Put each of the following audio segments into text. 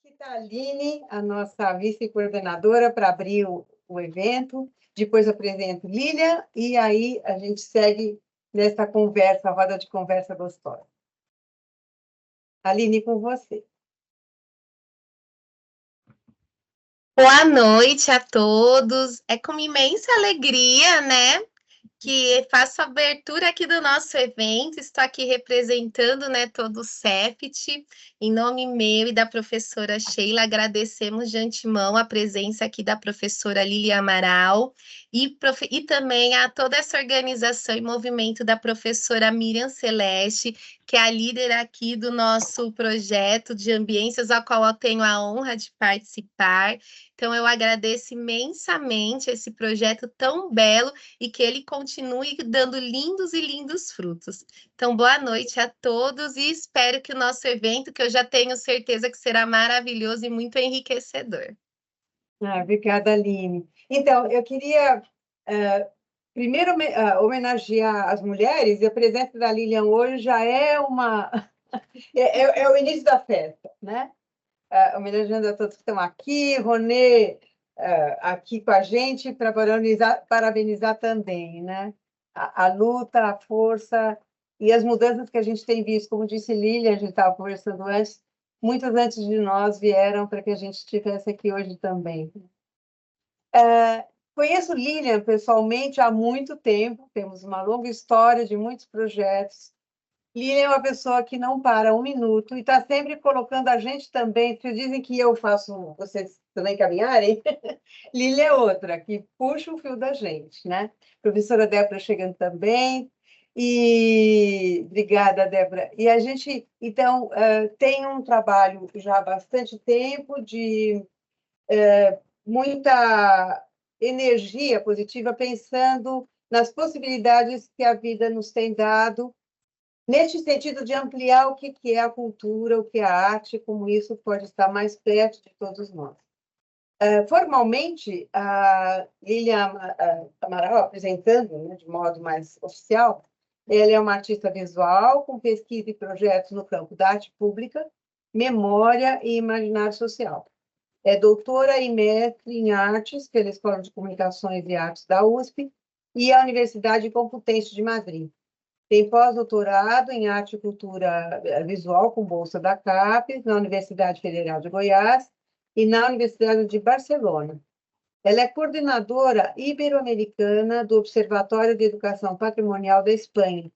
Aqui está a Aline, a nossa vice-coordenadora, para abrir o evento. Depois apresento Lilian e aí a gente segue nessa conversa, roda de conversa gostosa. Aline, com você. Boa noite a todos. É com imensa alegria, né, que faço a abertura aqui do nosso evento. Estou aqui representando, né, todo o CEFT. Em nome meu e da professora Sheila, agradecemos de antemão a presença aqui da professora Lilian Amaral e também a toda essa organização e movimento da professora Miriam Celeste, que é a líder aqui do nosso projeto de ambiências, ao qual eu tenho a honra de participar. Então, eu agradeço imensamente esse projeto tão belo e que ele continue dando lindos e lindos frutos. Então, boa noite a todos e espero que o nosso evento, que eu já tenho certeza que será maravilhoso e muito enriquecedor. Obrigada, Aline. Então, eu queria primeiro homenagear as mulheres, e a presença da Lilian hoje já é é o início da festa, né? Homenageando a todos que estão aqui, Ronê aqui com a gente, para parabenizar também, né? A luta, a força e as mudanças que a gente tem visto, como disse Lilian, a gente estava conversando antes, muitas antes de nós vieram para que a gente estivesse aqui hoje também. Conheço Lilian pessoalmente há muito tempo, temos uma longa história de muitos projetos. Lilian é uma pessoa que não para um minuto e está sempre colocando a gente também, porque dizem que eu faço vocês também caminharem, Lilian é outra, que puxa o fio da gente, né? Professora Débora chegando também, e obrigada, Débora. E a gente, então, tem um trabalho já há bastante tempo de muita energia positiva, pensando nas possibilidades que a vida nos tem dado, neste sentido de ampliar o que é a cultura, o que é a arte, como isso pode estar mais perto de todos nós. Formalmente, a Lilian Amaral, apresentando, né, de modo mais oficial, ela é uma artista visual com pesquisa e projetos no campo da arte pública, memória e imaginário social. É doutora e mestre em artes pela Escola de Comunicações e Artes da USP e a Universidade Complutense de Madrid. Tem pós-doutorado em arte e cultura visual com bolsa da CAPES, na Universidade Federal de Goiás e na Universidade de Barcelona. Ela é coordenadora ibero-americana do Observatório de Educação Patrimonial da Espanha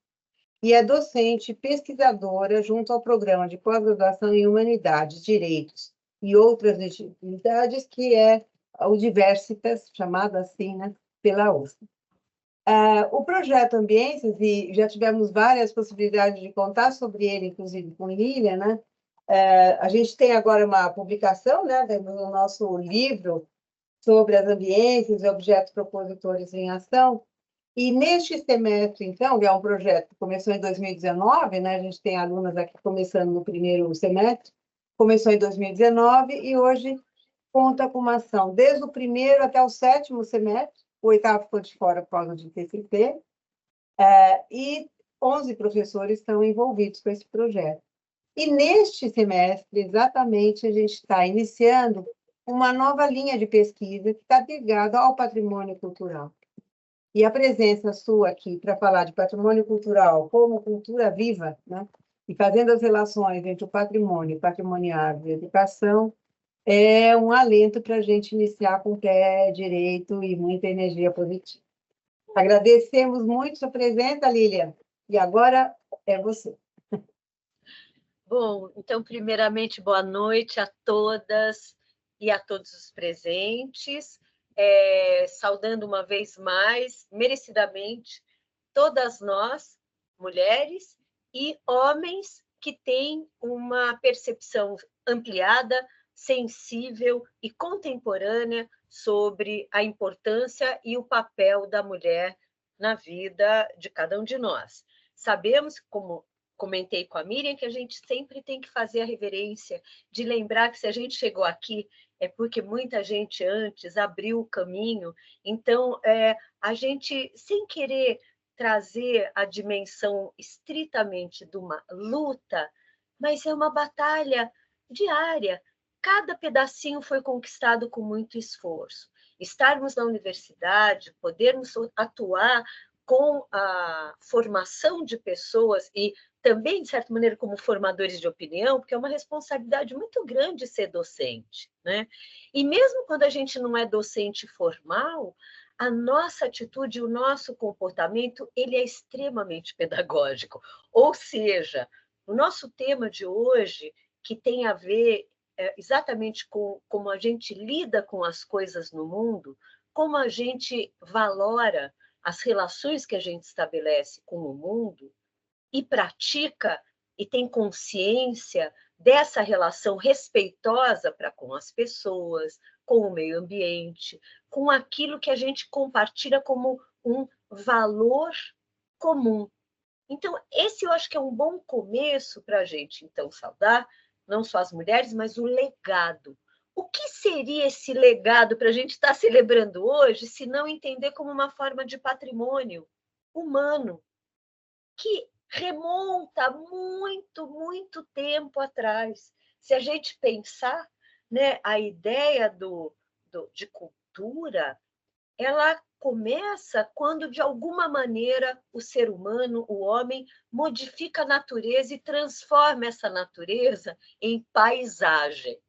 e é docente e pesquisadora junto ao Programa de Pós-Graduação em Humanidades, Direitos e outras atividades, que é o Diversitas, chamado assim, né, pela USP. O projeto Ambiências, e já tivemos várias possibilidades de contar sobre ele, inclusive com Lilian, né? A gente tem agora uma publicação, né, do nosso livro sobre as ambiências e objetos propositores em ação, e neste semestre, então, que é um projeto que começou em 2019, né? A gente tem alunas aqui começando no primeiro semestre, começou em 2019 e hoje conta com uma ação desde o primeiro até o sétimo semestre, o oitavo ficou de fora por causa de TCC, e 11 professores estão envolvidos com esse projeto. E neste semestre, exatamente, a gente está iniciando uma nova linha de pesquisa que está ligada ao patrimônio cultural. E a presença sua aqui para falar de patrimônio cultural como cultura viva, né? E fazendo as relações entre o patrimônio patrimonial e a educação, é um alento para a gente iniciar com o pé direito e muita energia positiva. Agradecemos muito sua presença, Lilian, e agora é você. Bom, então, primeiramente, boa noite a todas e a todos os presentes, saudando uma vez mais, merecidamente, todas nós, mulheres e homens que têm uma percepção ampliada, sensível e contemporânea sobre a importância e o papel da mulher na vida de cada um de nós. Sabemos, como comentei com a Miriam, que a gente sempre tem que fazer a reverência de lembrar que se a gente chegou aqui é porque muita gente antes abriu o caminho. Então, a gente, sem querer trazer a dimensão estritamente de uma luta, mas é uma batalha diária cada pedacinho foi conquistado com muito esforço. Estarmos na universidade, podermos atuar com a formação de pessoas e também, de certa maneira, como formadores de opinião, porque é uma responsabilidade muito grande ser docente, né? E mesmo quando a gente não é docente formal, a nossa atitude, o nosso comportamento, ele é extremamente pedagógico. Ou seja, o nosso tema de hoje, que tem a ver exatamente com como a gente lida com as coisas no mundo, como a gente valora as relações que a gente estabelece com o mundo e pratica e tem consciência dessa relação respeitosa para com as pessoas, com o meio ambiente, com aquilo que a gente compartilha como um valor comum. Então, esse eu acho que é um bom começo para a gente, então, saudar não só as mulheres, mas o legado. O que seria esse legado para a gente estar celebrando hoje, se não entender como uma forma de patrimônio humano, que remonta muito, muito tempo atrás. Se a gente pensar, né, a ideia de cultura, ela começa quando, de alguma maneira, o ser humano, o homem, modifica a natureza e transforma essa natureza em paisagem.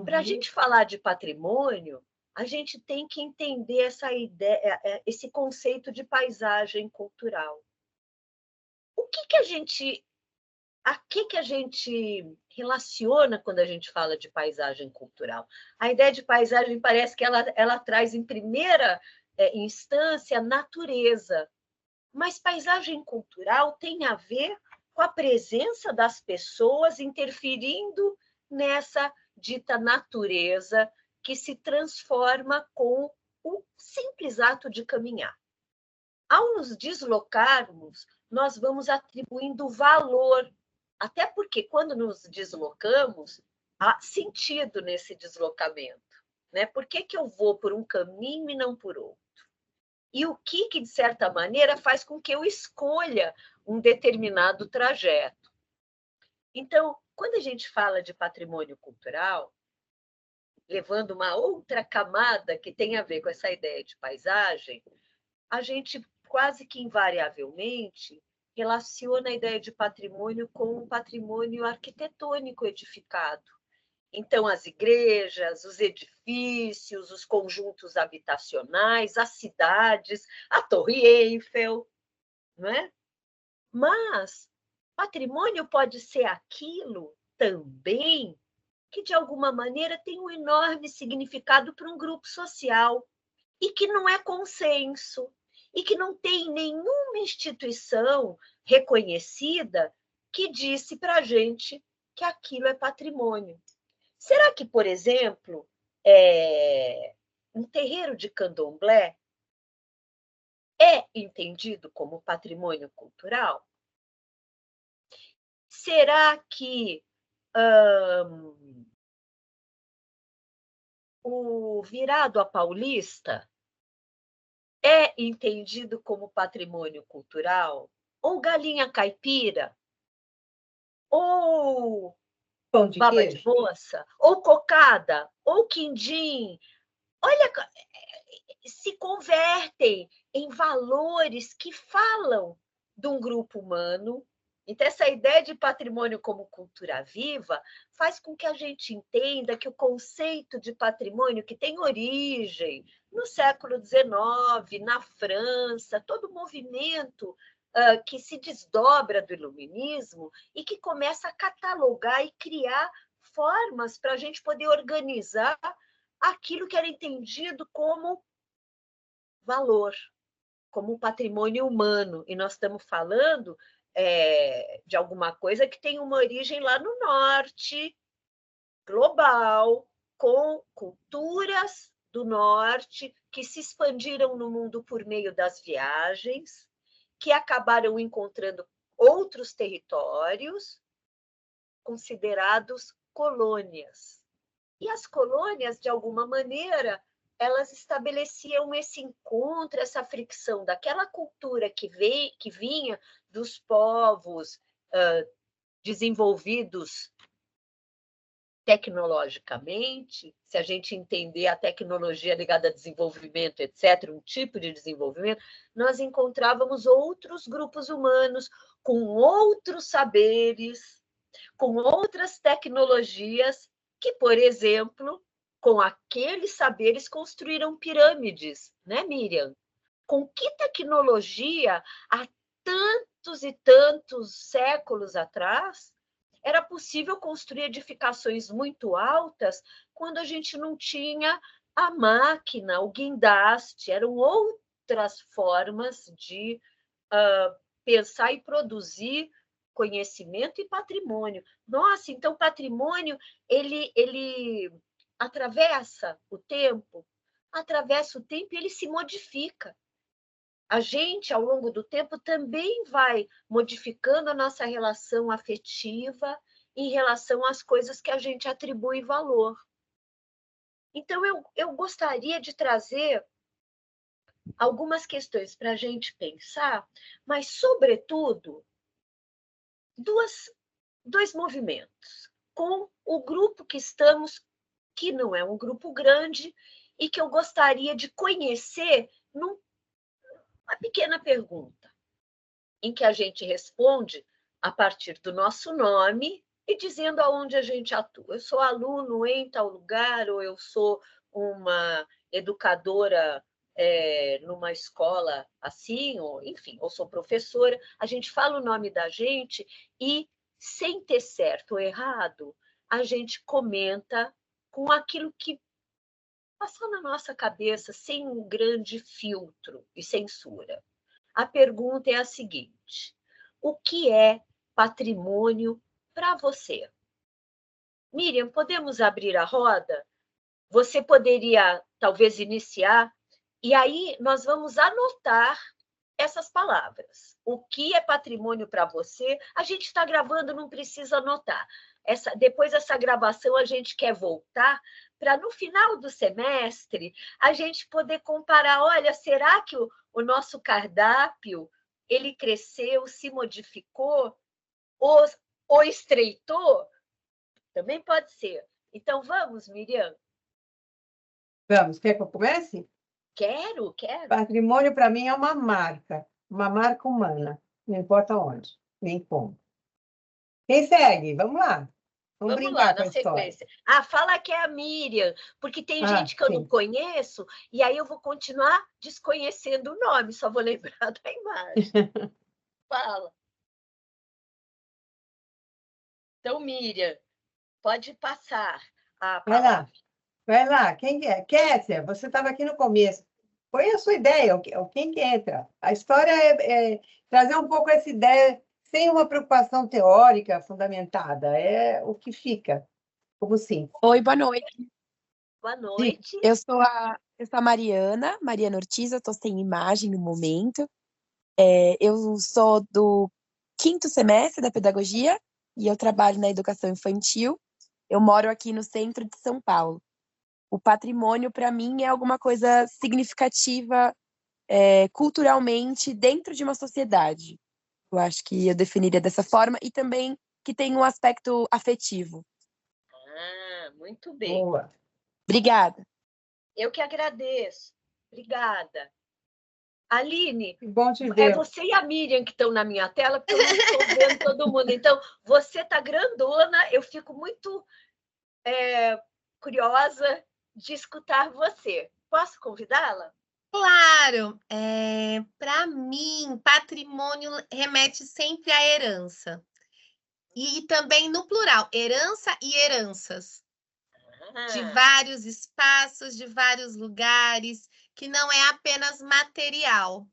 Para a gente falar de patrimônio, a gente tem que entender essa ideia, esse conceito de paisagem cultural. O que a gente relaciona quando a gente fala de paisagem cultural? A ideia de paisagem parece que ela traz, em primeira instância, natureza, mas paisagem cultural tem a ver com a presença das pessoas interferindo nessa dita natureza que se transforma com o simples ato de caminhar. Ao nos deslocarmos, nós vamos atribuindo valor, até porque quando nos deslocamos, há sentido nesse deslocamento, né? Por que eu vou por um caminho e não por outro? E o que, de certa maneira, faz com que eu escolha um determinado trajeto. Então, quando a gente fala de patrimônio cultural, levando uma outra camada que tem a ver com essa ideia de paisagem, a gente quase que invariavelmente relaciona a ideia de patrimônio com o patrimônio arquitetônico edificado. Então, as igrejas, os edifícios, os conjuntos habitacionais, as cidades, a Torre Eiffel, não é? Mas patrimônio pode ser aquilo também que, de alguma maneira, tem um enorme significado para um grupo social e que não é consenso, e que não tem nenhuma instituição reconhecida que disse para a gente que aquilo é patrimônio. Será que, por exemplo, um terreiro de candomblé é entendido como patrimônio cultural? Será que o virado à Paulista é entendido como patrimônio cultural? Ou galinha caipira? Ou Pão de baba queijo? de moça? Ou cocada? Ou quindim? Olha, se convertem em valores que falam de um grupo humano. Então, essa ideia de patrimônio como cultura viva faz com que a gente entenda que o conceito de patrimônio, que tem origem no século XIX, na França, todo o movimento que se desdobra do iluminismo e que começa a catalogar e criar formas para a gente poder organizar aquilo que era entendido como valor, como patrimônio humano. E nós estamos falando de alguma coisa que tem uma origem lá no norte, global, com culturas do norte que se expandiram no mundo por meio das viagens, que acabaram encontrando outros territórios considerados colônias. E as colônias, de alguma maneira, elas estabeleciam esse encontro, essa fricção daquela cultura que vinha dos povos desenvolvidos tecnologicamente, se a gente entender a tecnologia ligada a desenvolvimento, etc., um tipo de desenvolvimento, nós encontrávamos outros grupos humanos com outros saberes, com outras tecnologias que, por exemplo, com aqueles saberes construíram pirâmides, né, Miriam? Com que tecnologia há tantos e tantos séculos atrás era possível construir edificações muito altas quando a gente não tinha a máquina, o guindaste, eram outras formas de pensar e produzir conhecimento e patrimônio. Nossa, então patrimônio ele atravessa o tempo e ele se modifica. A gente, ao longo do tempo, também vai modificando a nossa relação afetiva em relação às coisas que a gente atribui valor. Então, eu gostaria de trazer algumas questões para a gente pensar, mas, sobretudo, dois movimentos. Com o grupo que estamos, que não é um grupo grande, e que eu gostaria de conhecer numa pequena pergunta, em que a gente responde a partir do nosso nome e dizendo aonde a gente atua. Eu sou aluno em tal lugar, ou eu sou uma educadora numa escola assim, ou enfim, ou sou professora. A gente fala o nome da gente e, sem ter certo ou errado, a gente comenta com aquilo que passou na nossa cabeça, sem um grande filtro e censura. A pergunta é a seguinte: o que é patrimônio para você? Miriam, podemos abrir a roda? Você poderia, talvez, iniciar, e aí nós vamos anotar essas palavras. O que é patrimônio para você? A gente está gravando, não precisa anotar. Depois dessa gravação, a gente quer voltar para, no final do semestre, a gente poder comparar. Olha, será que o nosso cardápio ele cresceu, se modificou ou estreitou? Também pode ser. Então, vamos, Miriam? Vamos, quer que eu comece? Quero. Patrimônio, para mim, é uma marca humana, não importa onde, nem como. Quem segue? Vamos lá. Vamos Vamos lá, brincar com na a história. sequência. Fala que é a Miriam, porque tem gente que eu não Sim. conheço, e aí eu vou continuar desconhecendo o nome, só vou lembrar da imagem. Fala. Então, Miriam, pode passar a palavra. Vai lá. Quem é? Kézia, você estava aqui no começo. Põe a sua ideia, quem que entra. A história é trazer um pouco essa ideia sem uma preocupação teórica fundamentada. É o que fica, como sim. Oi, boa noite. Boa noite. Eu sou a Mariana Ortiz, eu estou sem imagem no momento. Eu sou do 5º semestre da pedagogia e eu trabalho na educação infantil. Eu moro aqui no centro de São Paulo. O patrimônio, para mim, é alguma coisa significativa culturalmente dentro de uma sociedade. Eu acho que eu definiria dessa forma e também que tem um aspecto afetivo. Muito bem. Boa. Obrigada. Eu que agradeço. Obrigada. Aline, Que bom te é ver. você e a Miriam que estão na minha tela, porque eu não estou vendo todo mundo. Então, você está grandona, eu fico muito curiosa de escutar você. Posso convidá-la? Claro, para mim, patrimônio remete sempre à herança. E também no plural, herança e heranças. De vários espaços, de vários lugares, que não é apenas material.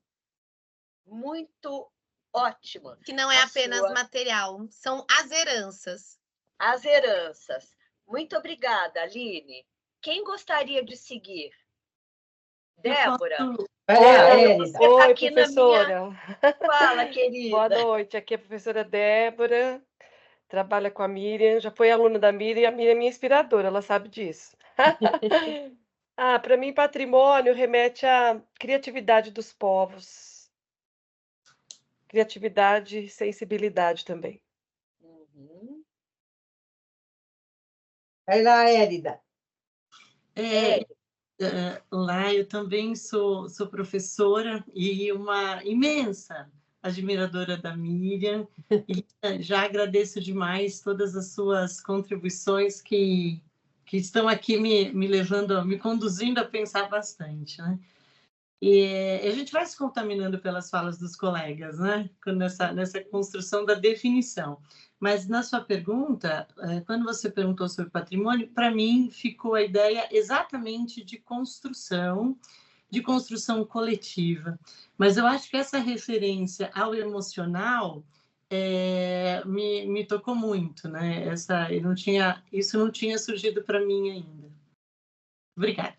Muito ótimo. Que não é apenas material, são as heranças. As heranças. Muito obrigada, Aline. Quem gostaria de seguir? Débora? Você tá Oi, aqui professora. Fala, querida. Boa noite, aqui é a professora Débora, trabalha com a Miriam, já foi aluna da Miriam, e a Miriam é minha inspiradora, ela sabe disso. Para mim, patrimônio remete à criatividade dos povos. Criatividade e sensibilidade também. Vai lá, Hélida. Olá, eu também sou professora e uma imensa admiradora da Miriam, e já agradeço demais todas as suas contribuições que estão aqui me levando, me conduzindo a pensar bastante, né? E a gente vai se contaminando pelas falas dos colegas, né? Nessa construção da definição. Mas na sua pergunta, quando você perguntou sobre patrimônio, para mim ficou a ideia exatamente de construção coletiva. Mas eu acho que essa referência ao emocional me tocou muito, né? Isso não tinha surgido para mim ainda. Obrigada.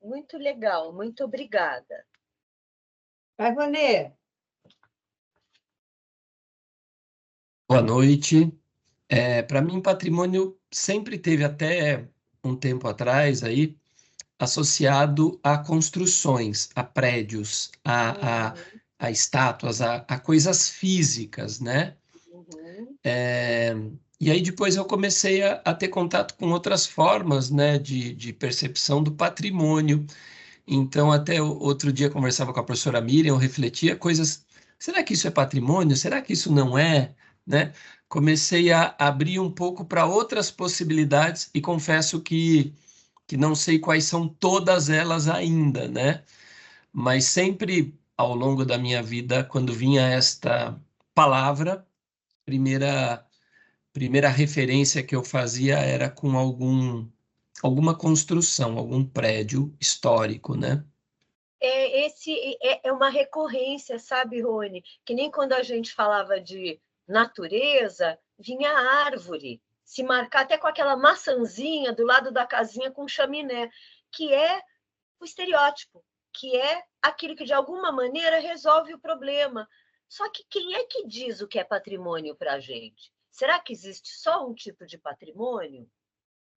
Muito legal, muito obrigada. Vai, Vanê. Boa noite. Para mim, patrimônio sempre teve, até um tempo atrás, aí, associado a construções, a prédios, a estátuas, a coisas físicas, né? Uhum. E aí depois eu comecei a ter contato com outras formas, né, de percepção do patrimônio. Então, até outro dia conversava com a professora Miriam, eu refletia coisas, será que isso é patrimônio? Será que isso não é? Né? Comecei a abrir um pouco para outras possibilidades e confesso que não sei quais são todas elas ainda, né? Mas sempre ao longo da minha vida, quando vinha esta palavra, primeira referência que eu fazia era com alguma construção, algum prédio histórico, né? É uma recorrência, sabe, Rony? Que nem quando a gente falava de natureza, vinha a árvore, se marcar até com aquela maçãzinha do lado da casinha com chaminé, que é o estereótipo, que é aquilo que de alguma maneira resolve o problema. Só que quem é que diz o que é patrimônio para a gente? Será que existe só um tipo de patrimônio?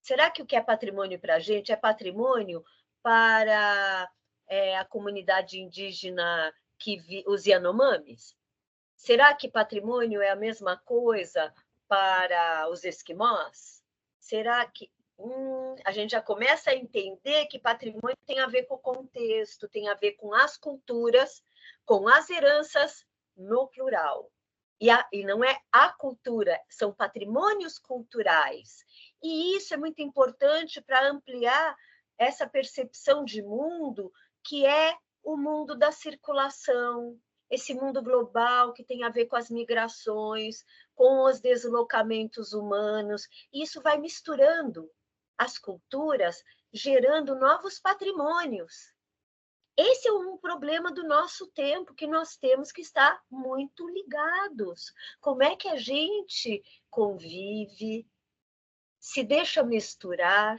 Será que o que é patrimônio para a gente é patrimônio para a comunidade indígena os Yanomamis? Será que patrimônio é a mesma coisa para os esquimós? Será que a gente já começa a entender que patrimônio tem a ver com o contexto, tem a ver com as culturas, com as heranças no plural. E não é a cultura, são patrimônios culturais. E isso é muito importante para ampliar essa percepção de mundo, que é o mundo da circulação, esse mundo global que tem a ver com as migrações, com os deslocamentos humanos. E isso vai misturando as culturas, gerando novos patrimônios. Esse é um problema do nosso tempo, que nós temos que estar muito ligados. Como é que a gente convive, se deixa misturar,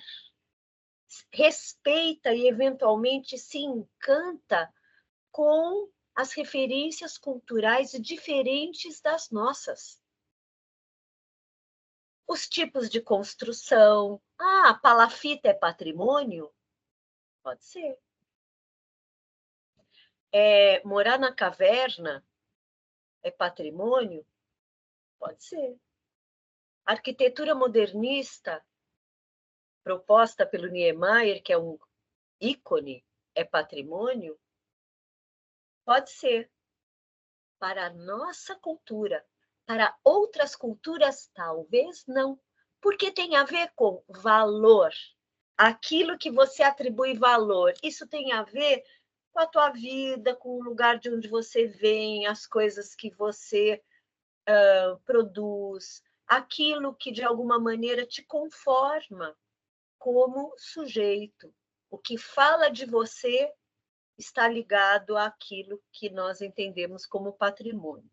respeita e, eventualmente, se encanta com as referências culturais diferentes das nossas. Os tipos de construção. A palafita é patrimônio? Pode ser. Morar na caverna é patrimônio? Pode ser. Arquitetura modernista, proposta pelo Niemeyer, que é um ícone, é patrimônio? Pode ser. Para a nossa cultura. Para outras culturas, talvez não. Porque tem a ver com valor. Aquilo que você atribui valor. Isso tem a ver com a tua vida, com o lugar de onde você vem, as coisas que você produz, aquilo que de alguma maneira te conforma como sujeito. O que fala de você está ligado àquilo que nós entendemos como patrimônio.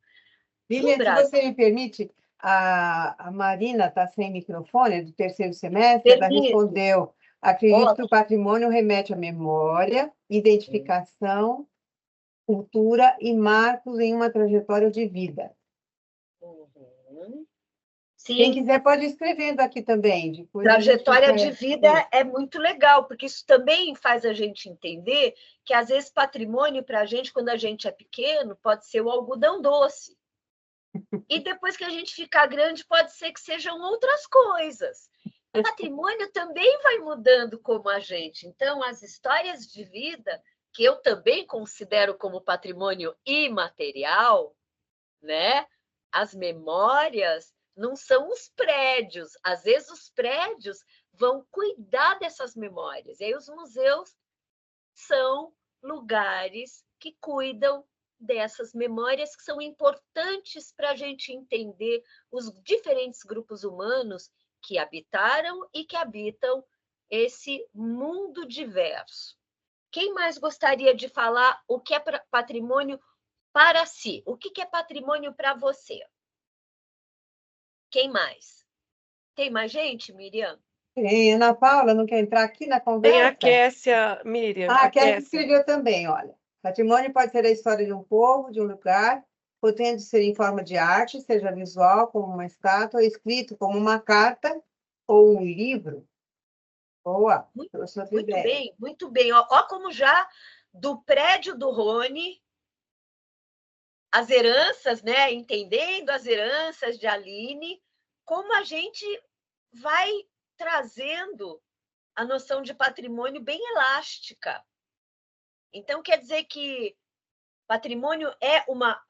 Lilian, se você me permite, a Marina está sem microfone, do terceiro semestre, ela respondeu: acredito que o patrimônio remete à memória, identificação, cultura e marcos em uma trajetória de vida. Uhum. Sim. Quem quiser pode ir escrevendo aqui também. Depois trajetória de vida é muito legal, porque isso também faz a gente entender que, às vezes, patrimônio para a gente, quando a gente é pequeno, pode ser o algodão doce. E depois que a gente ficar grande, pode ser que sejam outras coisas. O patrimônio também vai mudando como a gente. Então, as histórias de vida, que eu também considero como patrimônio imaterial, né? As memórias não são os prédios. Às vezes, os prédios vão cuidar dessas memórias. E aí, os museus são lugares que cuidam dessas memórias que são importantes para a gente entender os diferentes grupos humanos que habitaram e que habitam esse mundo diverso. Quem mais gostaria de falar o que é patrimônio para si? O que é patrimônio para você? Quem mais? Tem mais gente, Miriam? E Ana Paula não quer entrar aqui na Tem a conversa? Kécia, Miriam, Ah, a a Kécia Kécia. escreveu também, olha. Patrimônio pode ser a história de um povo, de um lugar, podendo ser em forma de arte, seja visual, como uma estátua, escrito como uma carta ou um livro. Boa, trouxe outra Muito ideia. bem, muito bem. Ó como já do prédio do Rony, as heranças, né? Entendendo as heranças de Aline, como a gente vai trazendo a noção de patrimônio bem elástica. Então, quer dizer que patrimônio é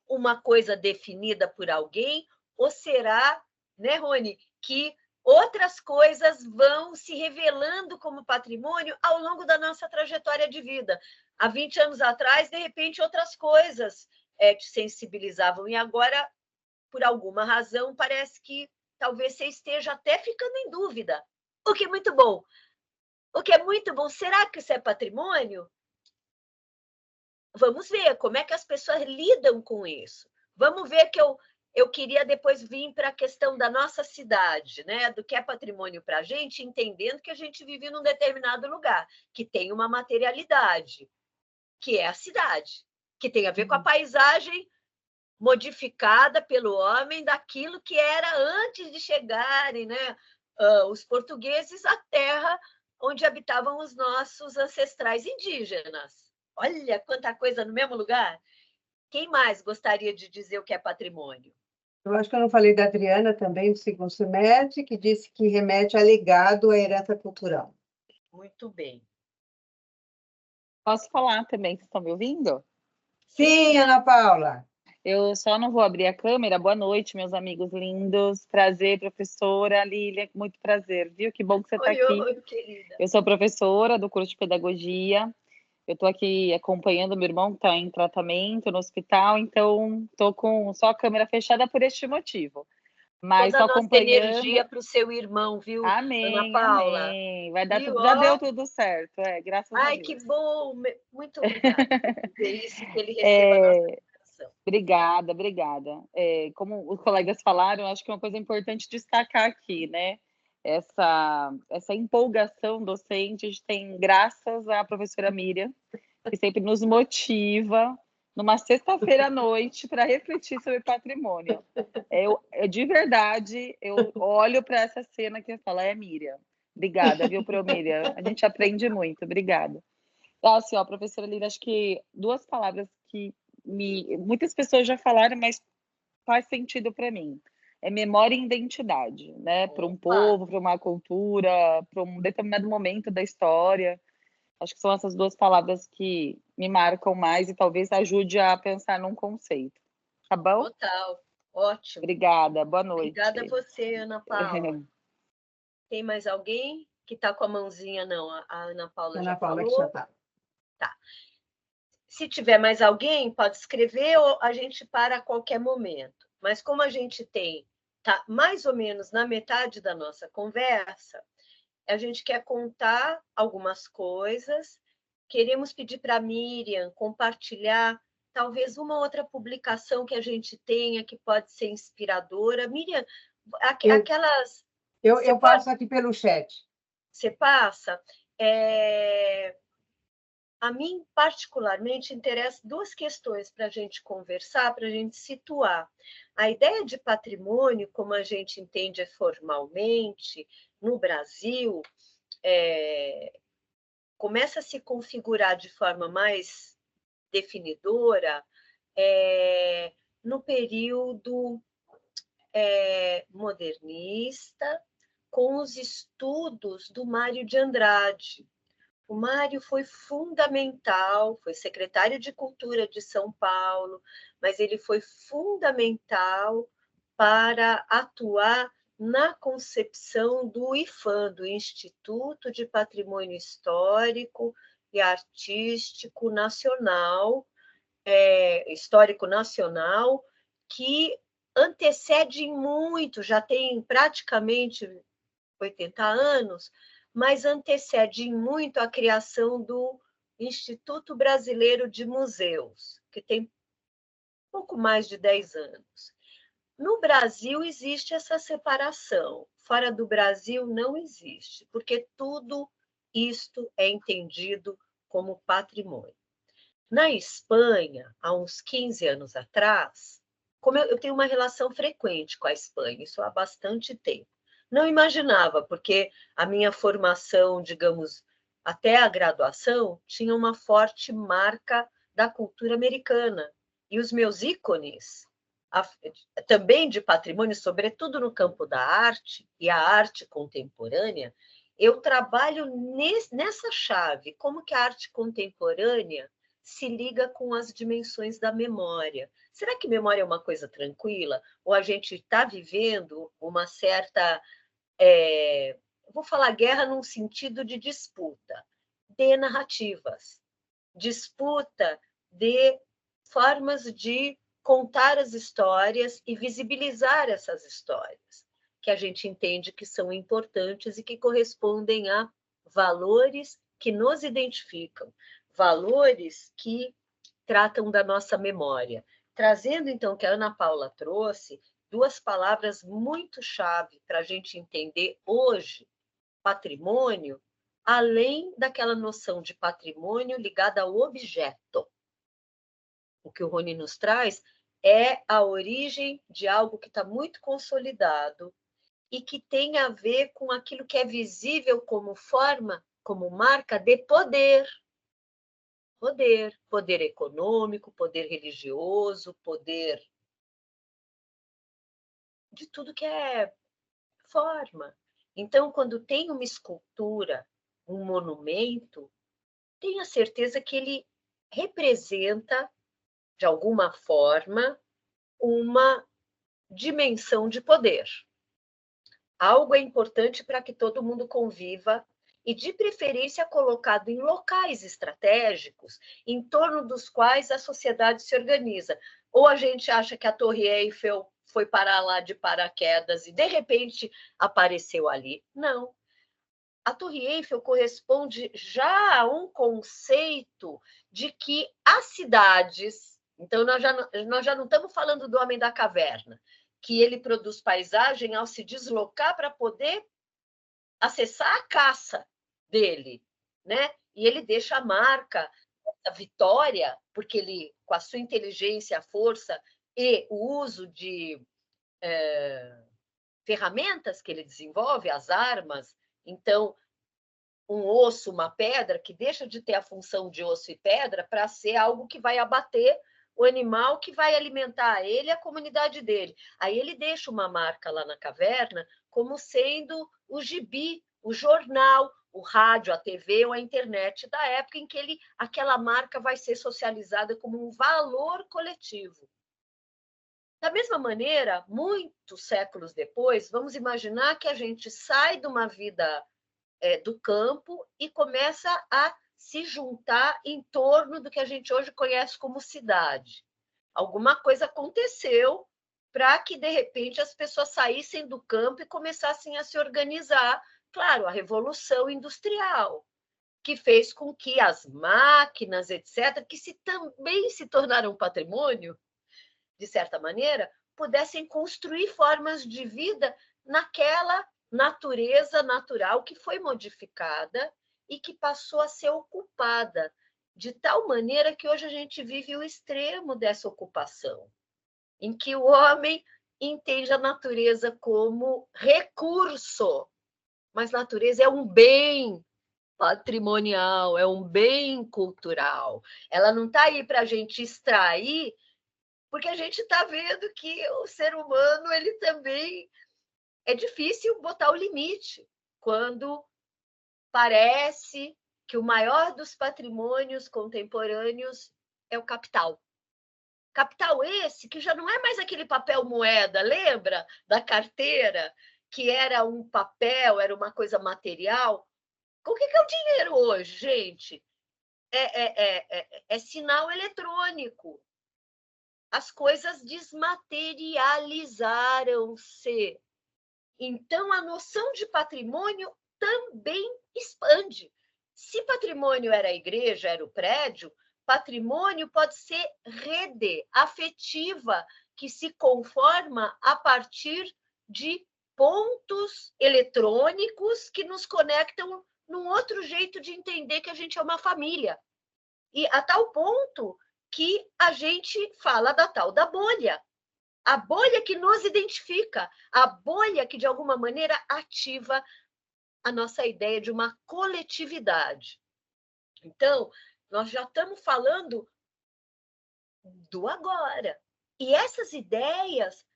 uma coisa definida por alguém, ou será, né, Rony, que outras coisas vão se revelando como patrimônio ao longo da nossa trajetória de vida? Há 20 anos atrás, de repente, outras coisas te sensibilizavam, e agora, por alguma razão, parece que talvez você esteja até ficando em dúvida, o que é muito bom. O que é muito bom, será que isso é patrimônio? Vamos ver como é que as pessoas lidam com isso. Vamos ver que eu queria depois vir para a questão da nossa cidade, né? Do que é patrimônio para a gente, entendendo que a gente vive num determinado lugar, que tem uma materialidade, que é a cidade, que tem a ver com a paisagem modificada pelo homem daquilo que era antes de chegarem, né? Os portugueses à terra onde habitavam os nossos ancestrais indígenas. Olha quanta coisa no mesmo lugar. Quem mais gostaria de dizer o que é patrimônio? Eu acho que eu não falei da Adriana também, do segundo semestre, que disse que remete a legado, à herança cultural. Muito bem. Posso falar também? Vocês estão me ouvindo? Sim, Ana Paula. Eu só não vou abrir a câmera. Boa noite, meus amigos lindos. Prazer, professora Lília. Muito prazer, viu? Que bom que você está aqui. Oi, querida. Eu sou professora do curso de pedagogia. Eu estou aqui acompanhando meu irmão que está em tratamento no hospital, então estou com só a câmera fechada por este motivo. Mas toda a estou nossa acompanhando. energia para o seu irmão, viu, Amém, Ana Paula? amém. Vai dar Viu? tudo, já deu tudo certo, graças a Ai, Deus. que bom! Muito obrigada por dizer isso, que ele receba a nossa admiração. Obrigada, obrigada. Como os colegas falaram, acho que é uma coisa importante destacar aqui, né? Essa empolgação docente a gente tem graças à professora Miriam, que sempre nos motiva numa sexta-feira à noite para refletir sobre patrimônio. De verdade, eu olho para essa cena que eu falo, Miriam. Obrigada, viu, Pro Miriam? A gente aprende muito, obrigada. Assim, ó, professora Lina, acho que duas palavras que muitas pessoas já falaram, mas faz sentido para mim. É memória e identidade, né? Para um povo, para uma cultura, para um determinado momento da história. Acho que são essas duas palavras que me marcam mais e talvez ajude a pensar num conceito. Tá bom? Total. Ótimo. Obrigada. Boa noite. Obrigada a você, Ana Paula. Tem mais alguém que está com a mãozinha? Não, a Ana Paula já falou. Que já tá. Tá. Se tiver mais alguém, pode escrever ou a gente para a qualquer momento. Mas como a gente tá mais ou menos na metade da nossa conversa, a gente quer contar algumas coisas. Queremos pedir para a Miriam compartilhar talvez uma outra publicação que a gente tenha que pode ser inspiradora. Miriam, aquelas... Eu passo aqui pelo chat. Você passa? A mim, particularmente, interessa duas questões para a gente conversar, para a gente situar. A ideia de patrimônio, como a gente entende formalmente, no Brasil, começa a se configurar de forma mais definidora no período modernista, com os estudos do Mário de Andrade. O Mário foi fundamental, foi secretário de Cultura de São Paulo, mas ele foi fundamental para atuar na concepção do IPHAN, do Instituto de Patrimônio Histórico e Artístico Nacional, Histórico Nacional, que antecede muito, já tem praticamente 80 anos, mas antecede muito a criação do Instituto Brasileiro de Museus, que tem pouco mais de 10 anos. No Brasil existe essa separação, fora do Brasil não existe, porque tudo isto é entendido como patrimônio. Na Espanha, há uns 15 anos atrás, como eu tenho uma relação frequente com a Espanha, isso há bastante tempo, não imaginava, porque a minha formação, digamos, até a graduação, tinha uma forte marca da cultura americana. E os meus ícones, também de patrimônio, sobretudo no campo da arte e a arte contemporânea, eu trabalho nessa chave, como que a arte contemporânea se liga com as dimensões da memória. Será que memória é uma coisa tranquila? Ou a gente está vivendo uma certa... vou falar guerra num sentido de disputa, de narrativas, disputa de formas de contar as histórias e visibilizar essas histórias, que a gente entende que são importantes e que correspondem a valores que nos identificam, valores que tratam da nossa memória. Trazendo, então, o que a Ana Paula trouxe, duas palavras muito chave para a gente entender hoje patrimônio, além daquela noção de patrimônio ligada ao objeto. O que o Rony nos traz é a origem de algo que está muito consolidado e que tem a ver com aquilo que é visível como forma, como marca de poder. Poder econômico, poder religioso, poder de tudo que é forma. Então, quando tem uma escultura, um monumento, tenha certeza que ele representa, de alguma forma, uma dimensão de poder. Algo é importante para que todo mundo conviva e, de preferência, colocado em locais estratégicos em torno dos quais a sociedade se organiza. Ou a gente acha que a Torre Eiffel foi parar lá de paraquedas e, de repente, apareceu ali. Não. A Torre Eiffel corresponde já a um conceito de que as cidades... Então, nós já não estamos falando do homem da caverna, que ele produz paisagem ao se deslocar para poder acessar a caça dele, né? E ele deixa a marca, a vitória, porque ele, com a sua inteligência, a força e o uso de ferramentas que ele desenvolve, as armas, então, um osso, uma pedra, que deixa de ter a função de osso e pedra para ser algo que vai abater o animal que vai alimentar ele e a comunidade dele. Aí ele deixa uma marca lá na caverna como sendo o gibi, o jornal, o rádio, a TV ou a internet da época em que aquela marca vai ser socializada como um valor coletivo. Da mesma maneira, muitos séculos depois, vamos imaginar que a gente sai de uma vida do campo e começa a se juntar em torno do que a gente hoje conhece como cidade. Alguma coisa aconteceu para que, de repente, as pessoas saíssem do campo e começassem a se organizar. Claro, a Revolução Industrial, que fez com que as máquinas, etc., que também se tornaram patrimônio, de certa maneira, pudessem construir formas de vida naquela natureza natural que foi modificada e que passou a ser ocupada, de tal maneira que hoje a gente vive o extremo dessa ocupação, em que o homem entende a natureza como recurso, mas natureza é um bem patrimonial, é um bem cultural. Ela não está aí para a gente extrair, porque a gente está vendo que o ser humano ele também é difícil botar o limite quando parece que o maior dos patrimônios contemporâneos é o capital. Capital esse que já não é mais aquele papel moeda, lembra da carteira, que era um papel, era uma coisa material? O que é o dinheiro hoje, gente? É sinal eletrônico. As coisas desmaterializaram-se. Então, a noção de patrimônio também expande. Se patrimônio era a igreja, era o prédio, patrimônio pode ser rede afetiva que se conforma a partir de pontos eletrônicos que nos conectam num outro jeito de entender que a gente é uma família. E a tal ponto que a gente fala da tal da bolha. A bolha que nos identifica, a bolha que, de alguma maneira, ativa a nossa ideia de uma coletividade. Então, nós já estamos falando do agora. E essas ideias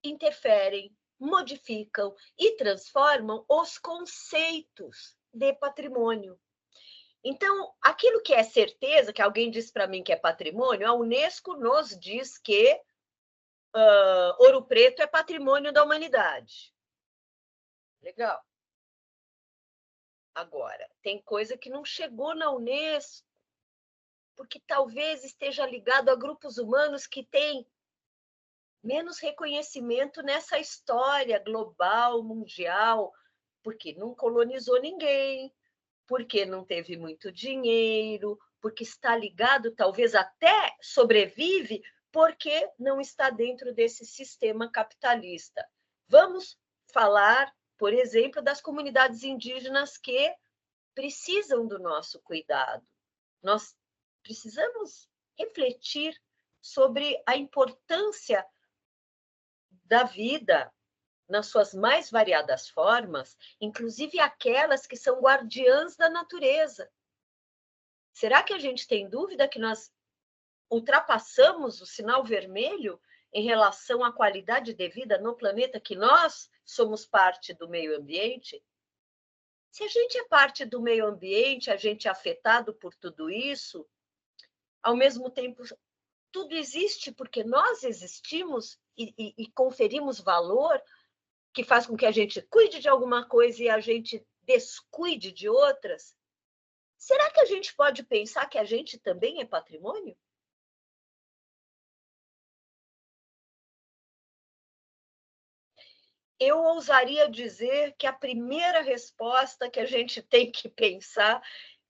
interferem, modificam e transformam os conceitos de patrimônio. Então, aquilo que é certeza, que alguém diz para mim que é patrimônio, a Unesco nos diz que Ouro Preto é patrimônio da humanidade. Legal. Agora, tem coisa que não chegou na Unesco, porque talvez esteja ligado a grupos humanos que têm menos reconhecimento nessa história global, mundial, porque não colonizou ninguém, porque não teve muito dinheiro, porque está ligado, talvez até sobrevive, porque não está dentro desse sistema capitalista. Vamos falar, por exemplo, das comunidades indígenas que precisam do nosso cuidado. Nós precisamos refletir sobre a importância da vida nas suas mais variadas formas, inclusive aquelas que são guardiãs da natureza. Será que a gente tem dúvida que nós ultrapassamos o sinal vermelho em relação à qualidade de vida no planeta, que nós somos parte do meio ambiente? Se a gente é parte do meio ambiente, a gente é afetado por tudo isso, ao mesmo tempo, tudo existe porque nós existimos e conferimos valor, que faz com que a gente cuide de alguma coisa e a gente descuide de outras. Será que a gente pode pensar que a gente também é patrimônio? Eu ousaria dizer que a primeira resposta que a gente tem que pensar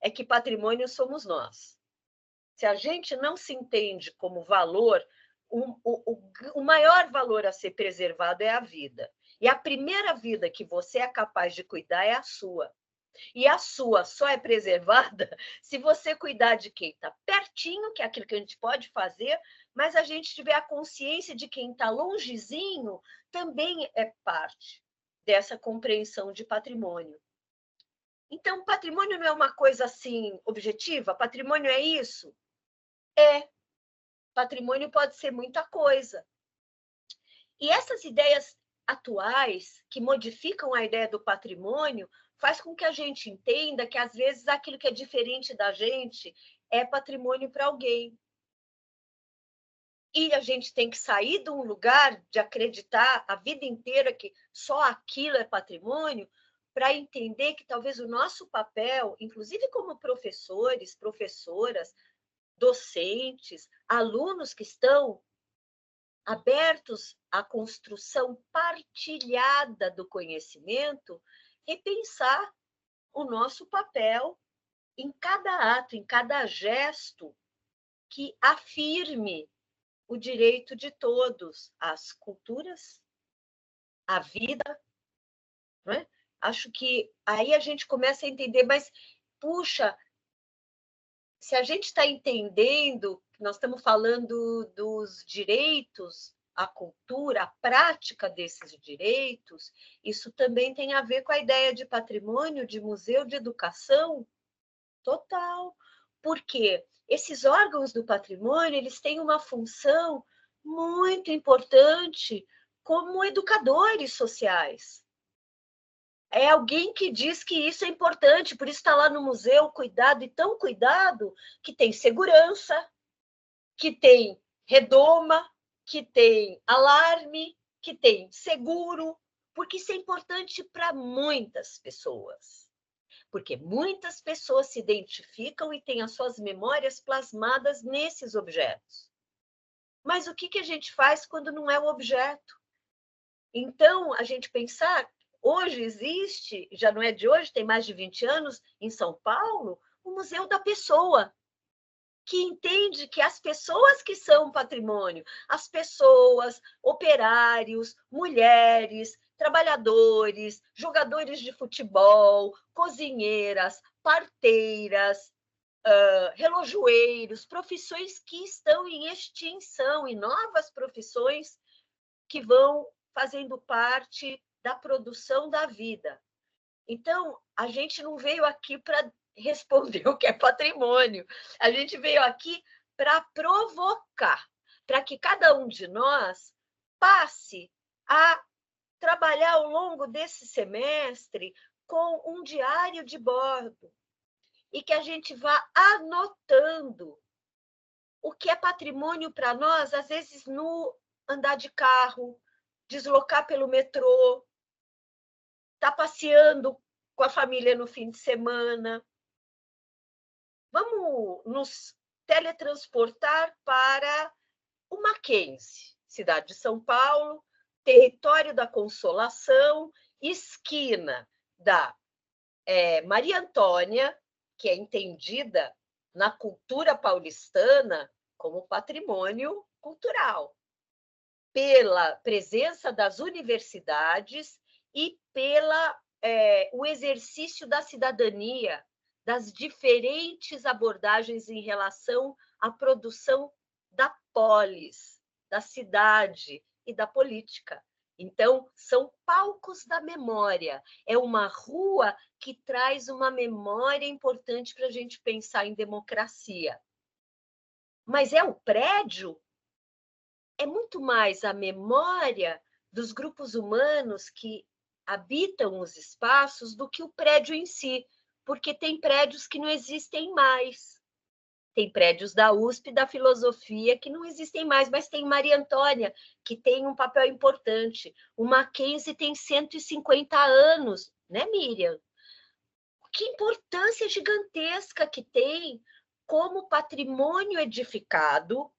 é que patrimônio somos nós. Se a gente não se entende como valor, o maior valor a ser preservado é a vida. E a primeira vida que você é capaz de cuidar é a sua. E a sua só é preservada se você cuidar de quem está pertinho, que é aquilo que a gente pode fazer, mas a gente tiver a consciência de quem está longezinho também é parte dessa compreensão de patrimônio. Então, patrimônio não é uma coisa assim objetiva? Patrimônio é isso? É. Patrimônio pode ser muita coisa. E essas ideias atuais, que modificam a ideia do patrimônio, faz com que a gente entenda que, às vezes, aquilo que é diferente da gente é patrimônio para alguém. E a gente tem que sair de um lugar de acreditar a vida inteira que só aquilo é patrimônio, para entender que talvez o nosso papel, inclusive como professores, professoras, docentes, alunos que estão abertos à construção partilhada do conhecimento, repensar o nosso papel em cada ato, em cada gesto que afirme o direito de todos às culturas, à vida, não é? Acho que aí a gente começa a entender, mas, puxa, se a gente está entendendo, nós estamos falando dos direitos à cultura, a prática desses direitos, isso também tem a ver com a ideia de patrimônio, de museu, de educação total. Porque esses órgãos do patrimônio, eles têm uma função muito importante como educadores sociais. É alguém que diz que isso é importante, por isso está lá no museu, cuidado, e tão cuidado, que tem segurança, que tem redoma, que tem alarme, que tem seguro, porque isso é importante para muitas pessoas. Porque muitas pessoas se identificam e têm as suas memórias plasmadas nesses objetos. Mas o que a gente faz quando não é o objeto? Então, a gente pensar, hoje existe, já não é de hoje, tem mais de 20 anos, em São Paulo, o Museu da Pessoa, que entende que as pessoas que são patrimônio, as pessoas, operários, mulheres, trabalhadores, jogadores de futebol, cozinheiras, parteiras, relojoeiros, profissões que estão em extinção e novas profissões que vão fazendo parte da produção da vida. Então, a gente não veio aqui para responder o que é patrimônio. A gente veio aqui para provocar, para que cada um de nós passe a trabalhar ao longo desse semestre com um diário de bordo e que a gente vá anotando o que é patrimônio para nós, às vezes no andar de carro, deslocar pelo metrô, estar passeando com a família no fim de semana. Vamos nos teletransportar para o Mackenzie, cidade de São Paulo, território da Consolação, esquina da Maria Antônia, que é entendida na cultura paulistana como patrimônio cultural, pela presença das universidades e pela o exercício da cidadania, das diferentes abordagens em relação à produção da polis, da cidade e da política. Então, são palcos da memória. É uma rua que traz uma memória importante para a gente pensar em democracia. Mas é o prédio? É muito mais a memória dos grupos humanos que habitam os espaços do que o prédio em si, porque tem prédios que não existem mais. Tem prédios da USP, da filosofia, que não existem mais, mas tem Maria Antônia, que tem um papel importante. O Mackenzie tem 150 anos, né, Miriam? Que importância gigantesca que tem como patrimônio edificado,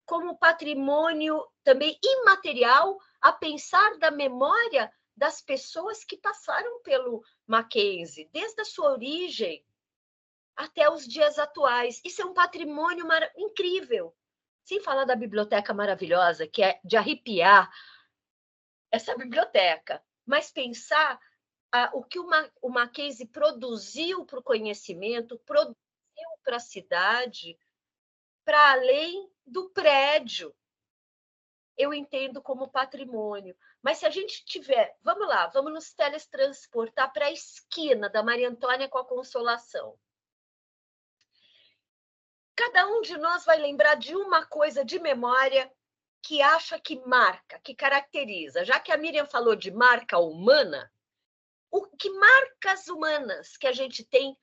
como patrimônio também imaterial, a pensar da memória das pessoas que passaram pelo Mackenzie, desde a sua origem até os dias atuais. Isso é um patrimônio incrível. Sem falar da biblioteca maravilhosa, que é de arrepiar essa biblioteca, mas pensar o que o Mackenzie produziu para o conhecimento, produziu para a cidade, para além do prédio. Eu entendo como patrimônio. Mas se a gente tiver... Vamos lá, vamos nos teletransportar para a esquina da Maria Antônia com a Consolação. Cada um de nós vai lembrar de uma coisa de memória que acha que marca, que caracteriza. Já que a Miriam falou de marca humana, o que marcas humanas que a gente tem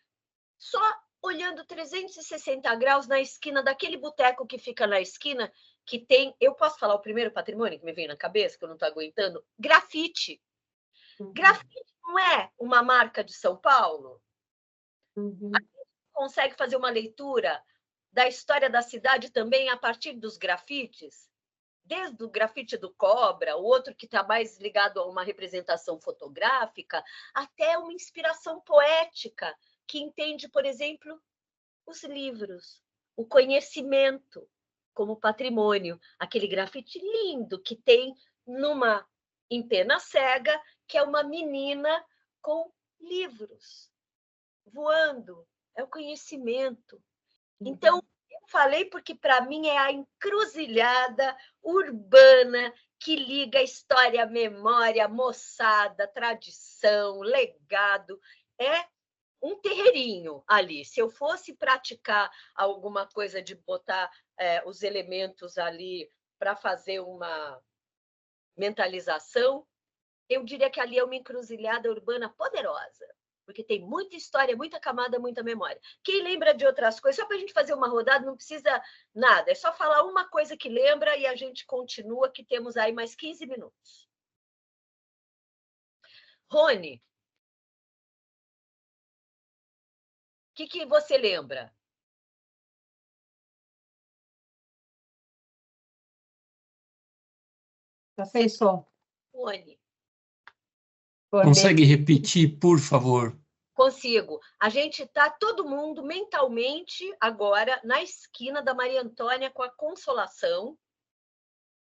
só olhando 360 graus na esquina daquele boteco que fica na esquina, que tem... Eu posso falar o primeiro patrimônio que me vem na cabeça, que eu não estou aguentando? Grafite. Uhum. Grafite não é uma marca de São Paulo? Uhum. A gente consegue fazer uma leitura da história da cidade também a partir dos grafites? Desde o grafite do Cobra, o outro que está mais ligado a uma representação fotográfica, até uma inspiração poética, que entende, por exemplo, os livros, o conhecimento como patrimônio. Aquele grafite lindo que tem em Pena Cega, que é uma menina com livros voando. É o conhecimento. Então, eu falei porque, para mim, é a encruzilhada urbana que liga história, memória, moçada, tradição, legado. É um terreirinho ali. Se eu fosse praticar alguma coisa de botar os elementos ali para fazer uma mentalização, eu diria que ali é uma encruzilhada urbana poderosa, porque tem muita história, muita camada, muita memória. Quem lembra de outras coisas, só para a gente fazer uma rodada, não precisa nada, é só falar uma coisa que lembra e a gente continua, que temos aí mais 15 minutos. Rony, o que você lembra? Tá sem som. Rony. Consegue repetir, por favor? Consigo. A gente está, todo mundo, mentalmente, agora, na esquina da Maria Antônia com a Consolação.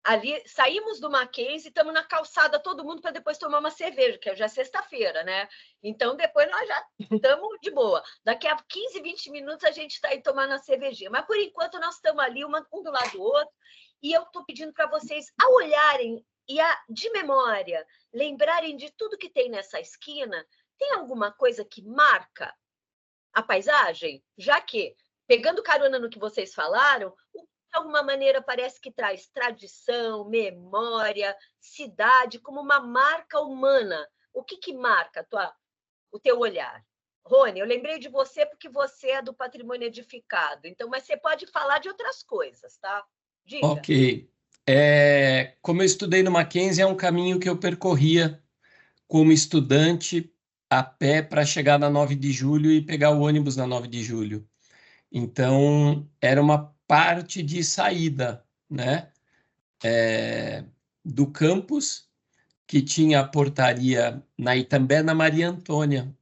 Ali, saímos do Mackenzie, estamos na calçada, todo mundo, para depois tomar uma cerveja, que já é sexta-feira, né? Então, depois nós já estamos de boa. Daqui a 15, 20 minutos, a gente está aí tomando a cervejinha. Mas, por enquanto, nós estamos ali, um do lado do outro, e eu estou pedindo para vocês, ao olharem e de memória, lembrarem de tudo que tem nessa esquina. Tem alguma coisa que marca a paisagem? Já que, pegando carona no que vocês falaram, de alguma maneira parece que traz tradição, memória, cidade, como uma marca humana. O que marca o teu olhar? Rony, eu lembrei de você porque você é do patrimônio edificado, então, mas você pode falar de outras coisas, tá? Diga. Ok. Como eu estudei no Mackenzie, é um caminho que eu percorria como estudante a pé para chegar na 9 de julho e pegar o ônibus na 9 de julho. Então, era uma parte de saída, né? Do campus, que tinha a portaria também na Maria Antônia,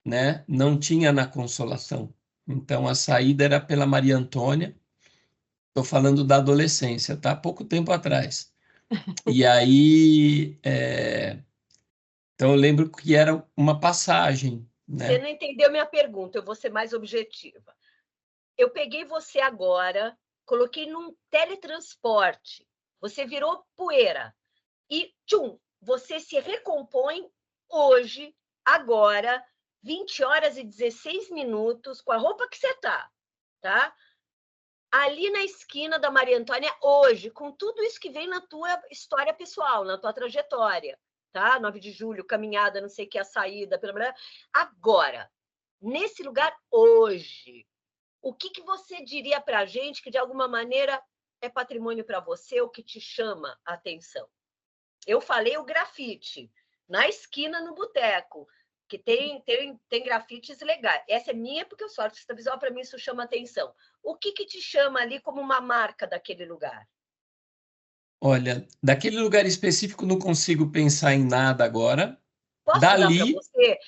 né? Não tinha na Consolação. Então, a saída era pela Maria Antônia. Estou falando da adolescência, tá? Pouco tempo atrás. E aí, então eu lembro que era uma passagem, né? Você não entendeu minha pergunta, eu vou ser mais objetiva. Eu peguei você agora, coloquei num teletransporte, você virou poeira e, tchum, você se recompõe hoje, agora, 20 horas e 16 minutos, com a roupa que você tá? Ali na esquina da Maria Antônia, hoje, com tudo isso que vem na tua história pessoal, na tua trajetória, tá? 9 de julho, caminhada, não sei o que, a saída, agora, nesse lugar, hoje, o que você diria para a gente que, de alguma maneira, é patrimônio para você, ou que te chama a atenção? Eu falei o grafite, na esquina, no boteco, que tem grafites legais. Essa é minha, porque eu sou artista visual, para mim isso chama atenção. O que te chama ali como uma marca daquele lugar? Olha, daquele lugar específico não consigo pensar em nada agora. Posso dar para você?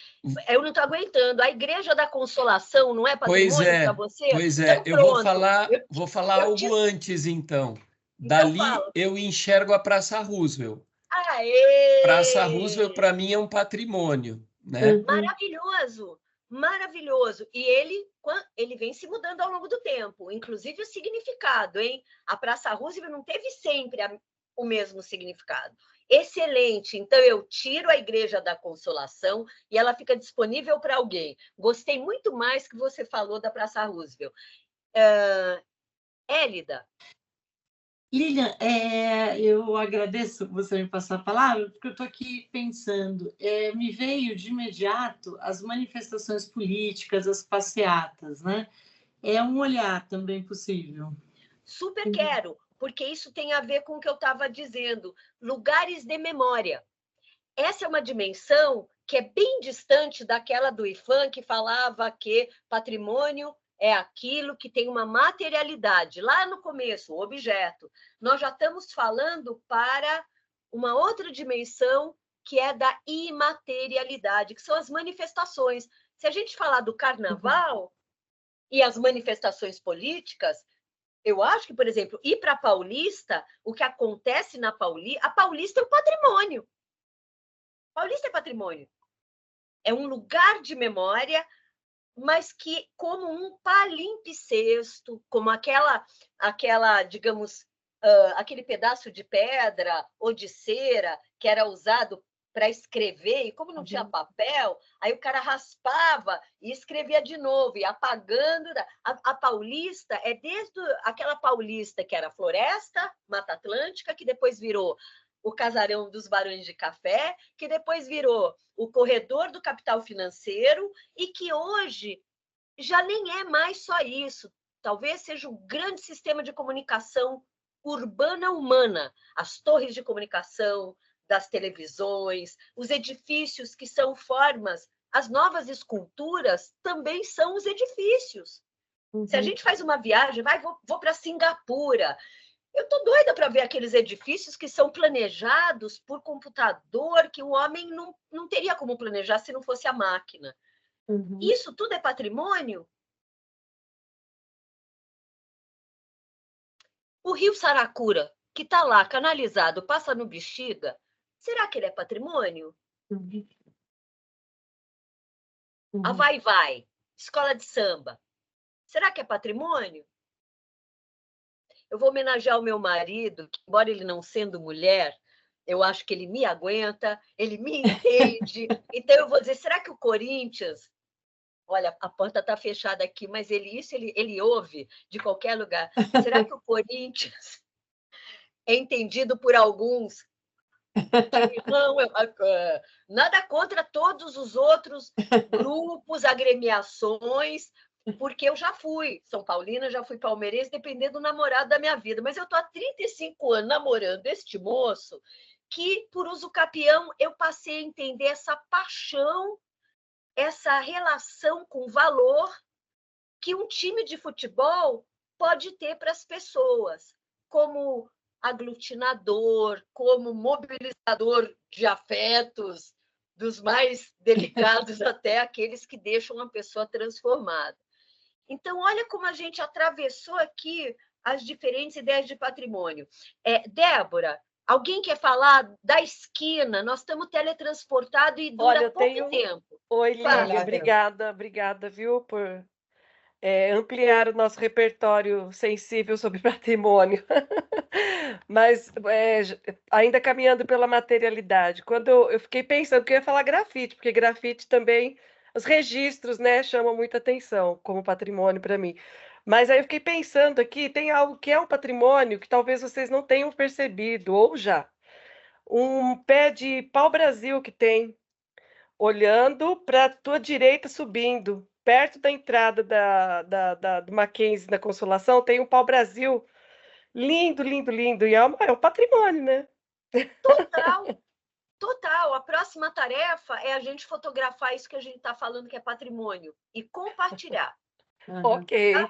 Eu não estou aguentando. A Igreja da Consolação não é patrimônio para você? Pois é. Então, eu vou falar algo antes, então. Dali eu enxergo a Praça Roosevelt. Aê! Praça Roosevelt, para mim, é um patrimônio, né? Maravilhoso, maravilhoso. E ele vem se mudando ao longo do tempo, inclusive o significado, hein? A Praça Roosevelt não teve sempre o mesmo significado. Excelente. Então, eu tiro a Igreja da Consolação e ela fica disponível para alguém. Gostei muito mais que você falou da Praça Roosevelt. Élida. Lilian, eu agradeço você me passar a palavra, porque eu estou aqui pensando, me veio de imediato as manifestações políticas, as passeatas, né? É um olhar também possível. Super quero, porque isso tem a ver com o que eu estava dizendo, lugares de memória. Essa é uma dimensão que é bem distante daquela do IFAM, que falava que patrimônio é aquilo que tem uma materialidade. Lá no começo, o objeto. Nós já estamos falando para uma outra dimensão, que é da imaterialidade, que são as manifestações. Se a gente falar do carnaval e as manifestações políticas, eu acho que, por exemplo, ir para a Paulista, o que acontece na Paulista, a Paulista é um patrimônio. Paulista é patrimônio. É um lugar de memória, mas que, como um palimpsesto, como aquela digamos, aquele pedaço de pedra ou de cera que era usado para escrever, e como não tinha papel, aí o cara raspava e escrevia de novo, e apagando. A Paulista é desde aquela Paulista que era floresta, Mata Atlântica, que depois virou o casarão dos Barões de Café, que depois virou o corredor do capital financeiro e que hoje já nem é mais só isso. Talvez seja um grande sistema de comunicação urbana humana, as torres de comunicação das televisões, os edifícios que são formas, as novas esculturas também são os edifícios. Se a gente faz uma viagem, vou para Singapura, eu estou doida para ver aqueles edifícios que são planejados por computador, que o homem não teria como planejar se não fosse a máquina. Isso tudo é patrimônio? O rio Saracura, que está lá canalizado, passa no Bexiga, será que ele é patrimônio? A Vai-Vai, escola de samba, será que é patrimônio? Eu vou homenagear o meu marido, que, embora ele não sendo mulher, eu acho que ele me aguenta, ele me entende. Então, eu vou dizer, será que o Corinthians... Olha, a porta está fechada aqui, mas ele ouve de qualquer lugar. Será que o Corinthians é entendido por alguns? Não, nada contra todos os outros grupos, agremiações, porque eu já fui São Paulina, já fui palmeirense, dependendo do namorado da minha vida. Mas eu estou há 35 anos namorando este moço que, por uso capião, eu passei a entender essa paixão, essa relação com valor que um time de futebol pode ter para as pessoas, como aglutinador, como mobilizador de afetos, dos mais delicados até aqueles que deixam uma pessoa transformada. Então, olha como a gente atravessou aqui as diferentes ideias de patrimônio. Débora, alguém quer falar da esquina? Nós estamos teletransportados e dura pouco tempo. Oi, Lili, obrigada, viu, por ampliar o nosso repertório sensível sobre patrimônio. Mas, ainda caminhando pela materialidade, quando eu fiquei pensando que eu ia falar grafite, porque grafite também, os registros, né, chamam muita atenção como patrimônio para mim. Mas aí eu fiquei pensando aqui, tem algo que é um patrimônio que talvez vocês não tenham percebido, ou já. Um pé de pau-brasil que tem, olhando para a tua direita subindo, perto da entrada do Mackenzie, da Consolação, tem um pau-brasil lindo, lindo, lindo. E é um patrimônio, né? Total. A próxima tarefa é a gente fotografar isso que a gente está falando que é patrimônio e compartilhar. Ok. Tá?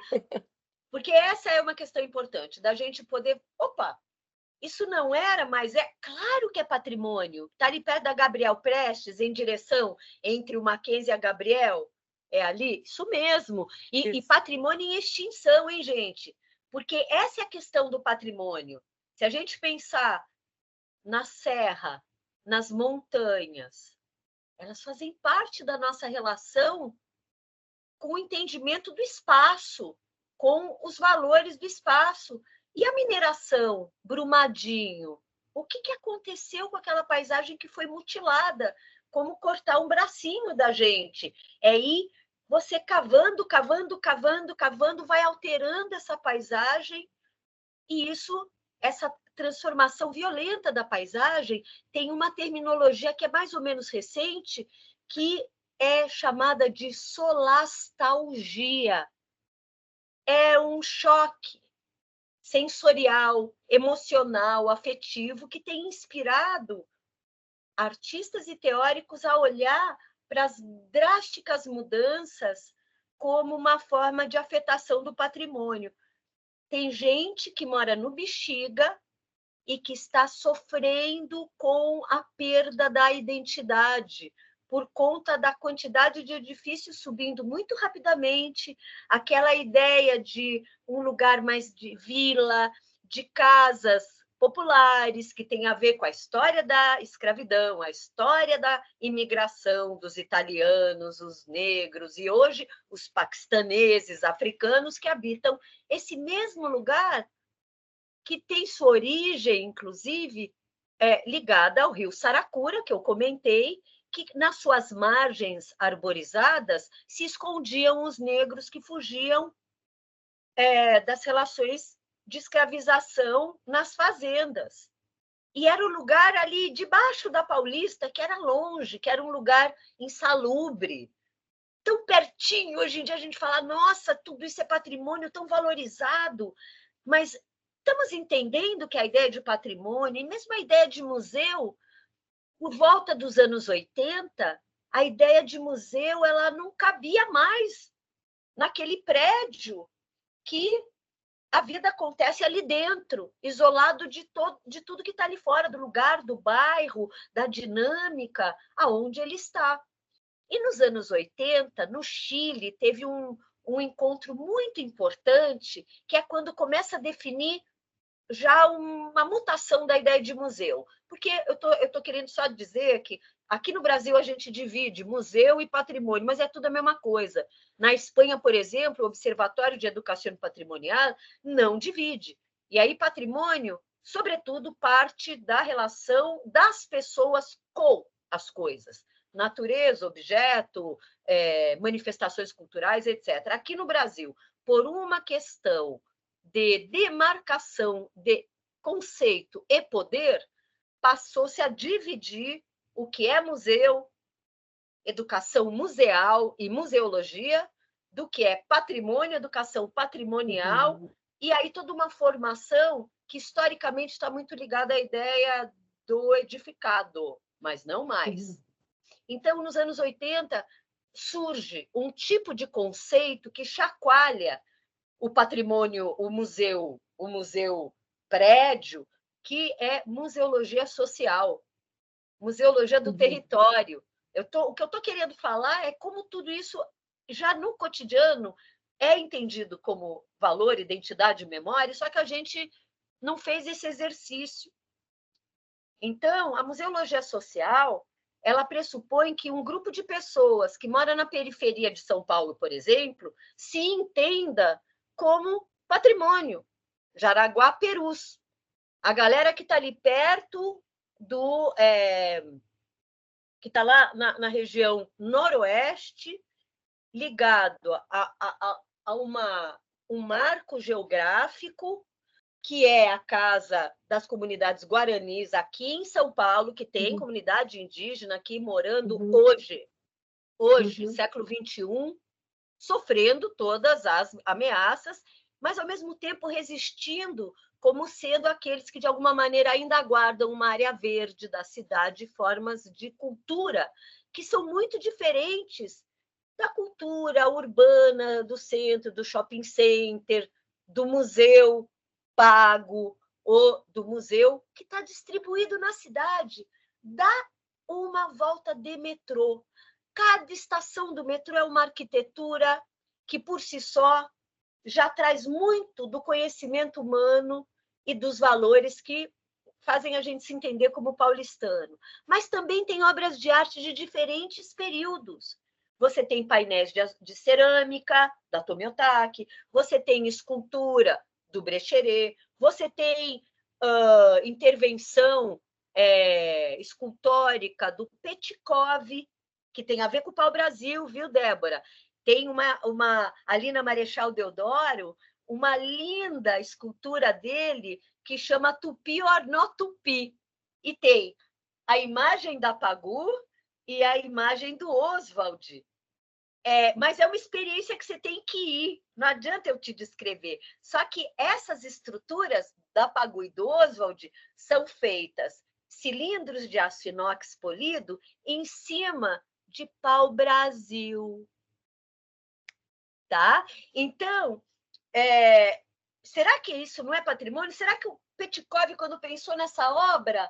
Porque essa é uma questão importante, da gente poder... Opa, isso não era, mas é claro que é patrimônio. Está ali perto da Gabriel Prestes, em direção entre o Mackenzie e a Gabriel. É ali? Isso mesmo. E patrimônio em extinção, hein, gente? Porque essa é a questão do patrimônio. Se a gente pensar na serra, nas montanhas, elas fazem parte da nossa relação com o entendimento do espaço, com os valores do espaço. E a mineração, Brumadinho, o que aconteceu com aquela paisagem que foi mutilada? Como cortar um bracinho da gente. É ir você cavando, vai alterando essa paisagem, e essa transformação violenta da paisagem tem uma terminologia que é mais ou menos recente, que é chamada de solastalgia. É um choque sensorial, emocional, afetivo, que tem inspirado artistas e teóricos a olhar para as drásticas mudanças como uma forma de afetação do patrimônio. Tem gente que mora no Bexiga e que está sofrendo com a perda da identidade, por conta da quantidade de edifícios subindo muito rapidamente, aquela ideia de um lugar mais de vila, de casas populares, que tem a ver com a história da escravidão, a história da imigração dos italianos, os negros, e hoje os paquistaneses, africanos, que habitam esse mesmo lugar, que tem sua origem, inclusive, ligada ao rio Saracura, que eu comentei, que nas suas margens arborizadas se escondiam os negros que fugiam das relações de escravização nas fazendas. E era o lugar ali debaixo da Paulista, que era longe, que era um lugar insalubre, tão pertinho. Hoje em dia a gente fala, nossa, tudo isso é patrimônio tão valorizado, mas estamos entendendo que a ideia de patrimônio, e mesmo a ideia de museu, por volta dos anos 80, a ideia de museu ela não cabia mais naquele prédio que a vida acontece ali dentro, isolado de tudo que está ali fora, do lugar, do bairro, da dinâmica, aonde ele está. E nos anos 80, no Chile, teve um encontro muito importante, que é quando começa a definir já uma mutação da ideia de museu. Porque eu tô querendo só dizer que aqui no Brasil a gente divide museu e patrimônio, mas é tudo a mesma coisa. Na Espanha, por exemplo, o Observatório de Educação Patrimonial não divide. E aí patrimônio, sobretudo, parte da relação das pessoas com as coisas. Natureza, objeto, manifestações culturais, etc. Aqui no Brasil, por uma questão de demarcação de conceito e poder, passou-se a dividir o que é museu, educação museal e museologia, do que é patrimônio, educação patrimonial, e aí toda uma formação que historicamente está muito ligada à ideia do edificado, mas não mais. Então, nos anos 80, surge um tipo de conceito que chacoalha o patrimônio, o museu prédio, que é museologia social, museologia do território. O que eu estou querendo falar é como tudo isso, já no cotidiano, é entendido como valor, identidade e memória, só que a gente não fez esse exercício. Então, a museologia social, ela pressupõe que um grupo de pessoas que mora na periferia de São Paulo, por exemplo, se entenda como patrimônio. Jaraguá-Perus. A galera que está ali perto que está lá na região noroeste, ligado a um marco geográfico, que é a Casa das Comunidades Guaranis, aqui em São Paulo, que tem comunidade indígena aqui morando hoje, século XXI, sofrendo todas as ameaças, mas, ao mesmo tempo, resistindo como sendo aqueles que, de alguma maneira, ainda aguardam uma área verde da cidade, formas de cultura que são muito diferentes da cultura urbana, do centro, do shopping center, do museu pago, ou do museu que está distribuído na cidade. Dá uma volta de metrô. Cada estação do metrô é uma arquitetura que, por si só, já traz muito do conhecimento humano e dos valores que fazem a gente se entender como paulistano. Mas também tem obras de arte de diferentes períodos. Você tem painéis de cerâmica, da Tomiotaki, você tem escultura do Brecheret, você tem intervenção escultórica do Petkov, que tem a ver com o pau-brasil, viu, Débora? Tem ali na Marechal Deodoro, uma linda escultura dele que chama Tupi or no Tupi. E tem a imagem da Pagu e a imagem do Oswald. Mas é uma experiência que você tem que ir, não adianta eu te descrever. Só que essas estruturas da Pagu e do Oswald são feitas cilindros de aço inox polido em cima de pau-brasil. Tá? Então, será que isso não é patrimônio? Será que o Petkov, quando pensou nessa obra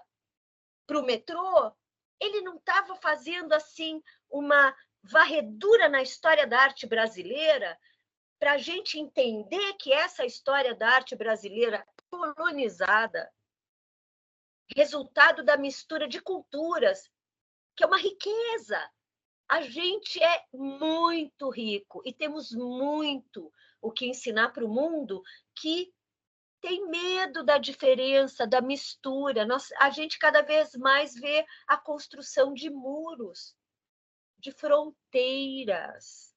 para o metrô, ele não estava fazendo assim uma varredura na história da arte brasileira para a gente entender que essa história da arte brasileira colonizada, resultado da mistura de culturas, que é uma riqueza. A gente é muito rico e temos muito o que ensinar para o mundo que tem medo da diferença, da mistura. A gente cada vez mais vê a construção de muros, de fronteiras.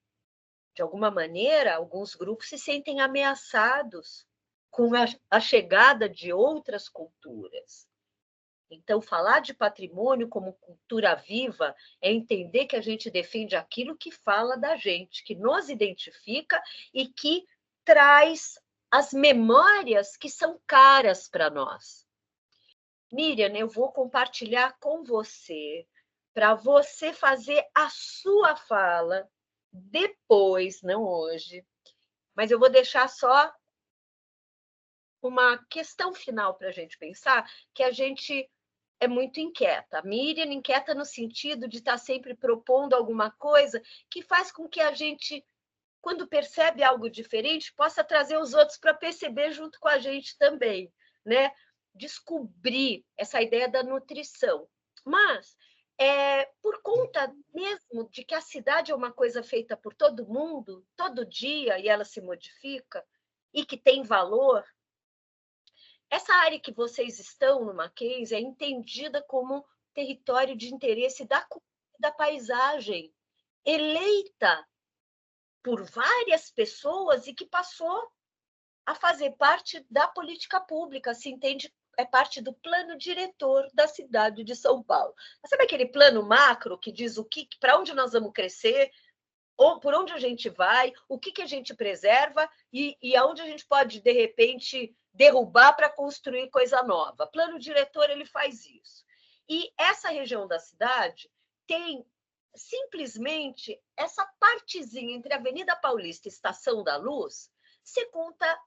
De alguma maneira, alguns grupos se sentem ameaçados com a chegada de outras culturas. Então, falar de patrimônio como cultura viva é entender que a gente defende aquilo que fala da gente, que nos identifica e que traz as memórias que são caras para nós. Miriam, eu vou compartilhar com você, para você fazer a sua fala depois, não hoje, mas eu vou deixar só uma questão final para a gente pensar, que a gente é muito inquieta. A Miriam inquieta no sentido de estar sempre propondo alguma coisa que faz com que a gente, quando percebe algo diferente, possa trazer os outros para perceber junto com a gente também, né? Descobrir essa ideia da nutrição. Mas, por conta mesmo de que a cidade é uma coisa feita por todo mundo, todo dia, e ela se modifica, e que tem valor, essa área que vocês estão no Mackenzie é entendida como território de interesse da paisagem, eleita por várias pessoas e que passou a fazer parte da política pública, se entende, é parte do plano diretor da cidade de São Paulo. Sabe aquele plano macro que diz para onde nós vamos crescer, ou por onde a gente vai, o que a gente preserva e aonde a gente pode, de repente, derrubar para construir coisa nova. Plano diretor, ele faz isso. E essa região da cidade tem simplesmente essa partezinha entre Avenida Paulista e Estação da Luz, você conta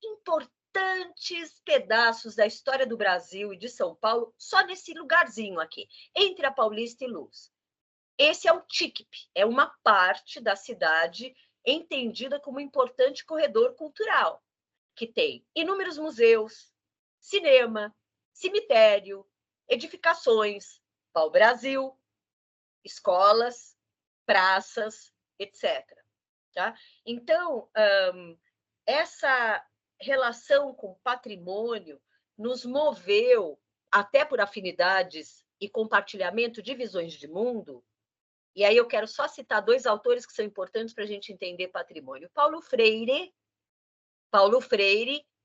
importantes pedaços da história do Brasil e de São Paulo só nesse lugarzinho aqui, entre a Paulista e Luz. Esse é o TICP, é uma parte da cidade entendida como importante corredor cultural, que tem inúmeros museus, cinema, cemitério, edificações, pau-brasil, escolas, praças, etc. Tá? Então, essa relação com patrimônio nos moveu, até por afinidades e compartilhamento de visões de mundo. E aí eu quero só citar 2 autores que são importantes para a gente entender patrimônio. Paulo Freire,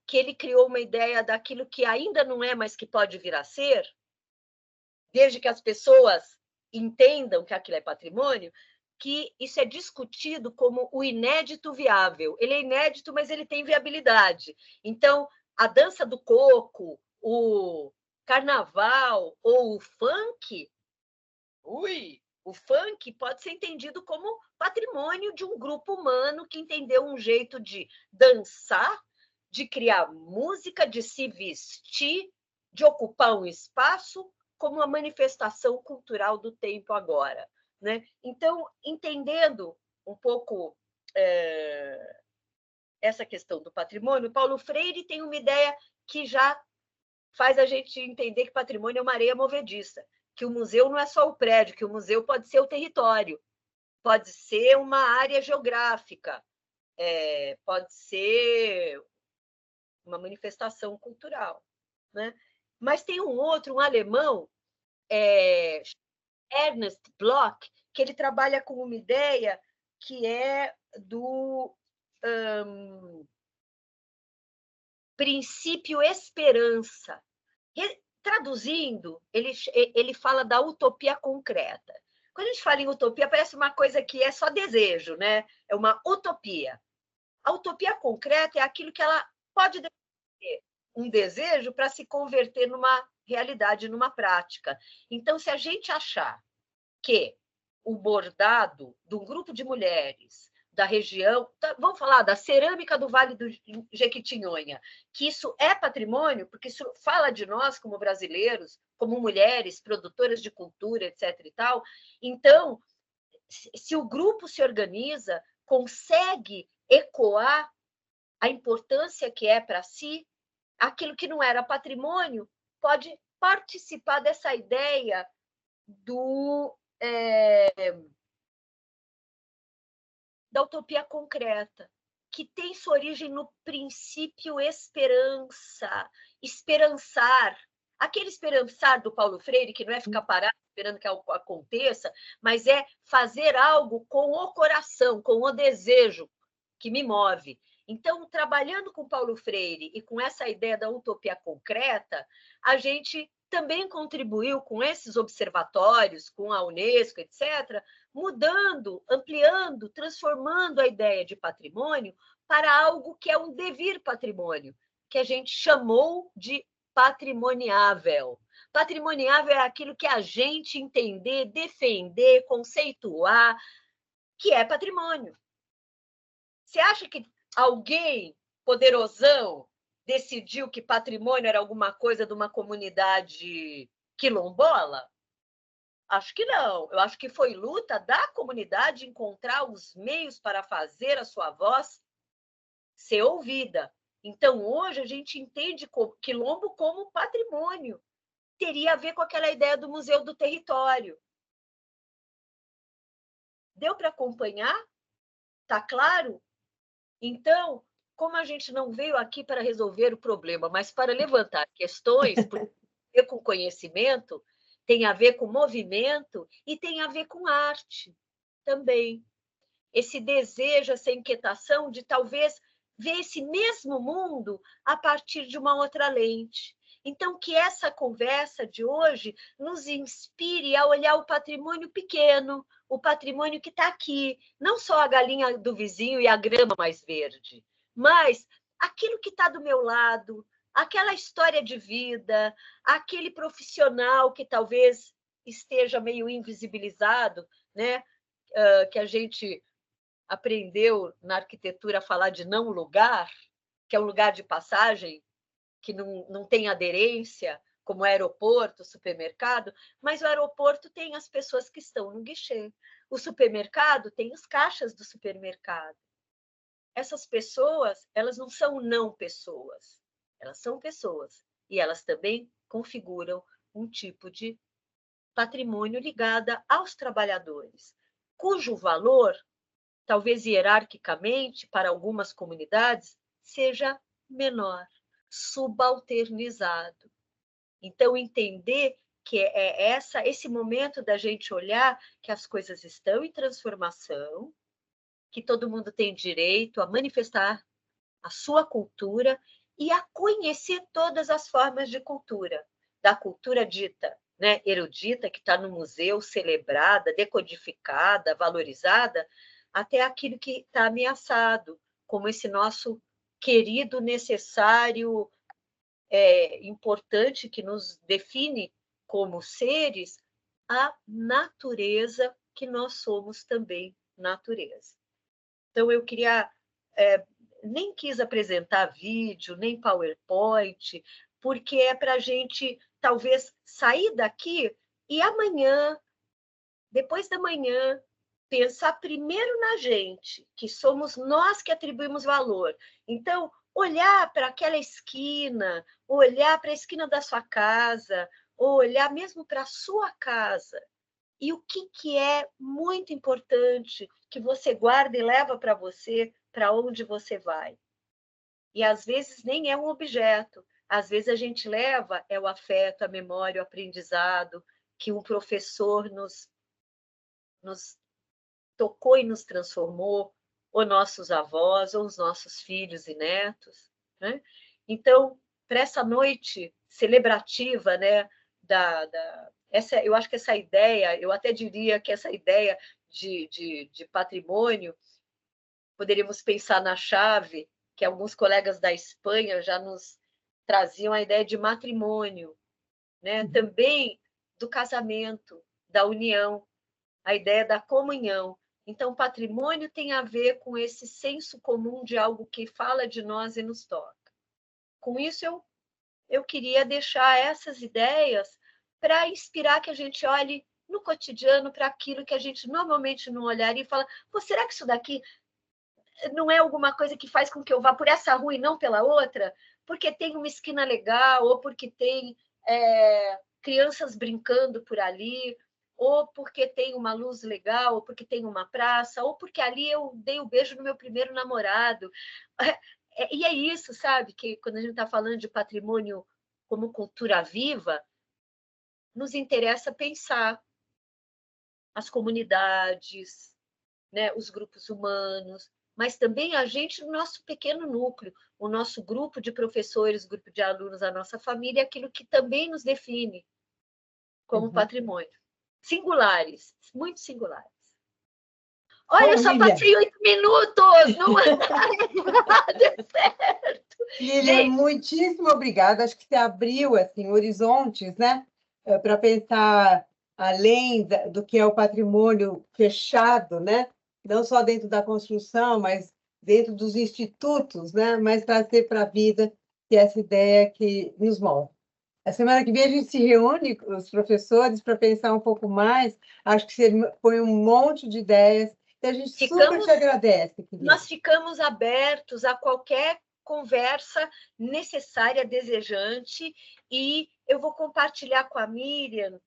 que ele criou uma ideia daquilo que ainda não é, mas que pode vir a ser, desde que as pessoas entendam que aquilo é patrimônio, que isso é discutido como o inédito viável. Ele é inédito, mas ele tem viabilidade. Então, a dança do coco, o carnaval ou o funk, o funk pode ser entendido como patrimônio de um grupo humano que entendeu um jeito de dançar, de criar música, de se vestir, de ocupar um espaço como uma manifestação cultural do tempo agora, né? Então, entendendo um pouco essa questão do patrimônio, Paulo Freire tem uma ideia que já faz a gente entender que patrimônio é uma areia movediça, que o museu não é só o prédio, que o museu pode ser o território, pode ser uma área geográfica, pode ser uma manifestação cultural, né? Mas tem um alemão, Ernst Bloch, que ele trabalha com uma ideia que é do princípio esperança. Traduzindo, ele fala da utopia concreta. Quando a gente fala em utopia, parece uma coisa que é só desejo, né? É uma utopia. A utopia concreta é aquilo que ela pode ter um desejo para se converter numa realidade, numa prática. Então, se a gente achar que o bordado de um grupo de mulheres da região, vamos falar da cerâmica do Vale do Jequitinhonha, que isso é patrimônio, porque isso fala de nós como brasileiros, como mulheres, produtoras de cultura, etc. e tal. Então, se o grupo se organiza, consegue ecoar a importância que é para si, aquilo que não era patrimônio pode participar dessa ideia da utopia concreta, que tem sua origem no princípio esperança, esperançar. Aquele esperançar do Paulo Freire, que não é ficar parado esperando que algo aconteça, mas é fazer algo com o coração, com o desejo que me move. Então, trabalhando com Paulo Freire e com essa ideia da utopia concreta, a gente também contribuiu com esses observatórios, com a Unesco, etc., mudando, ampliando, transformando a ideia de patrimônio para algo que é um devir patrimônio, que a gente chamou de patrimoniável. Patrimoniável é aquilo que a gente entender, defender, conceituar, que é patrimônio. Você acha que alguém poderosão decidiu que patrimônio era alguma coisa de uma comunidade quilombola? Acho que não. Eu acho que foi luta da comunidade encontrar os meios para fazer a sua voz ser ouvida. Então, hoje, a gente entende quilombo como patrimônio. Teria a ver com aquela ideia do Museu do Território. Deu para acompanhar? Está claro? Então, como a gente não veio aqui para resolver o problema, mas para levantar questões, porque tem a ver com conhecimento, tem a ver com movimento e tem a ver com arte também. Esse desejo, essa inquietação de talvez ver esse mesmo mundo a partir de uma outra lente. Então, que essa conversa de hoje nos inspire a olhar o patrimônio pequeno, o patrimônio que está aqui, não só a galinha do vizinho e a grama mais verde, mas aquilo que está do meu lado, aquela história de vida, aquele profissional que talvez esteja meio invisibilizado, né? Que a gente aprendeu na arquitetura a falar de não lugar, que é um lugar de passagem, que não tem aderência, como aeroporto, supermercado, mas o aeroporto tem as pessoas que estão no guichê. O supermercado tem os caixas do supermercado. Essas pessoas, elas não são não pessoas, elas são pessoas. E elas também configuram um tipo de patrimônio ligado aos trabalhadores, cujo valor, talvez hierarquicamente, para algumas comunidades, seja menor, subalternizado. Então, entender que é esse momento da gente olhar que as coisas estão em transformação, que todo mundo tem direito a manifestar a sua cultura e a conhecer todas as formas de cultura, da cultura dita, né, erudita, que está no museu, celebrada, decodificada, valorizada, até aquilo que está ameaçado, como esse nosso querido, necessário, importante, que nos define como seres, a natureza, que nós somos também natureza. Então, eu queria... nem quis apresentar vídeo, nem PowerPoint, porque é para a gente, talvez, sair daqui e amanhã, depois da manhã, pensar primeiro na gente, que somos nós que atribuímos valor. Então, olhar para aquela esquina, olhar para a esquina da sua casa, ou olhar mesmo para a sua casa. E o que é muito importante que você guarda e leva para você, para onde você vai. E, às vezes, nem é um objeto. Às vezes, a gente leva o afeto, a memória, o aprendizado, que um professor nos tocou e nos transformou, ou nossos avós, ou os nossos filhos e netos, né? Então, para essa noite celebrativa, né, eu acho que essa ideia, eu até diria que essa ideia de patrimônio, poderíamos pensar na chave, que alguns colegas da Espanha já nos traziam a ideia de matrimônio, né? Também do casamento, da união, a ideia da comunhão. Então, patrimônio tem a ver com esse senso comum de algo que fala de nós e nos toca. Com isso, eu queria deixar essas ideias para inspirar que a gente olhe no cotidiano para aquilo que a gente normalmente não olharia e fala, será que isso daqui não é alguma coisa que faz com que eu vá por essa rua e não pela outra? Porque tem uma esquina legal, ou porque tem crianças brincando por ali, ou porque tem uma luz legal, ou porque tem uma praça, ou porque ali eu dei o beijo no meu primeiro namorado. E é isso, sabe? Que quando a gente está falando de patrimônio como cultura viva, nos interessa pensar as comunidades, né, os grupos humanos, mas também a gente no nosso pequeno núcleo, o nosso grupo de professores, grupo de alunos, a nossa família, aquilo que também nos define como patrimônio. Singulares, muito singulares. Olha, eu só passei 8 minutos! Não deu certo! Lilian, muitíssimo obrigada. Acho que você abriu assim, horizontes, né? Para pensar além do que é o patrimônio fechado, né? Não só dentro da construção, mas dentro dos institutos, né? Mas trazer para a vida essa ideia que nos move. A semana que vem a gente se reúne, os professores, para pensar um pouco mais. Acho que você põe um monte de ideias. E a gente super te agradece, querida. Nós ficamos abertos a qualquer conversa necessária, desejante, e eu vou compartilhar com a Miriam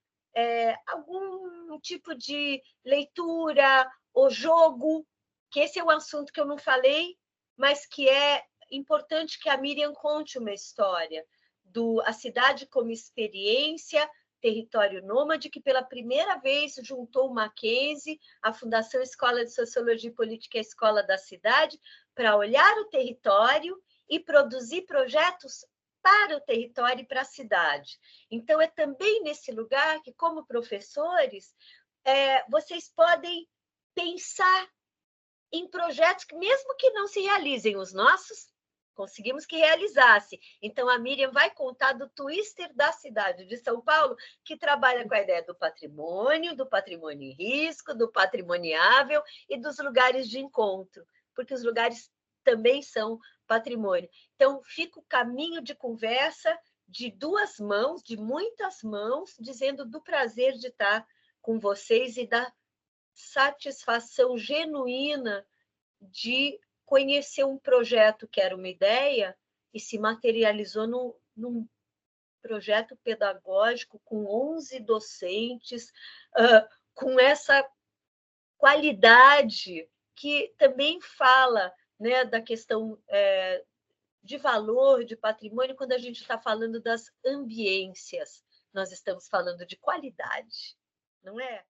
algum tipo de leitura ou jogo, que esse é um assunto que eu não falei, mas que é importante que a Miriam conte uma história A Cidade como Experiência, Território Nômade, que pela primeira vez juntou o Mackenzie, a Fundação Escola de Sociologia e Política e a Escola da Cidade, para olhar o território e produzir projetos para o território e para a cidade. Então, é também nesse lugar que, como professores, vocês podem pensar em projetos que, mesmo que não se realizem os nossos, conseguimos que realizasse. Então, a Miriam vai contar do Twister da cidade de São Paulo, que trabalha com a ideia do patrimônio em risco, do patrimoniável e dos lugares de encontro, porque os lugares também são patrimônio. Então, fica o caminho de conversa de 2 mãos, de muitas mãos, dizendo do prazer de estar com vocês e da satisfação genuína de conhecer um projeto que era uma ideia e se materializou num projeto pedagógico com 11 docentes, com essa qualidade que também fala, né, da questão de valor, de patrimônio, quando a gente está falando das ambiências. Nós estamos falando de qualidade, não é?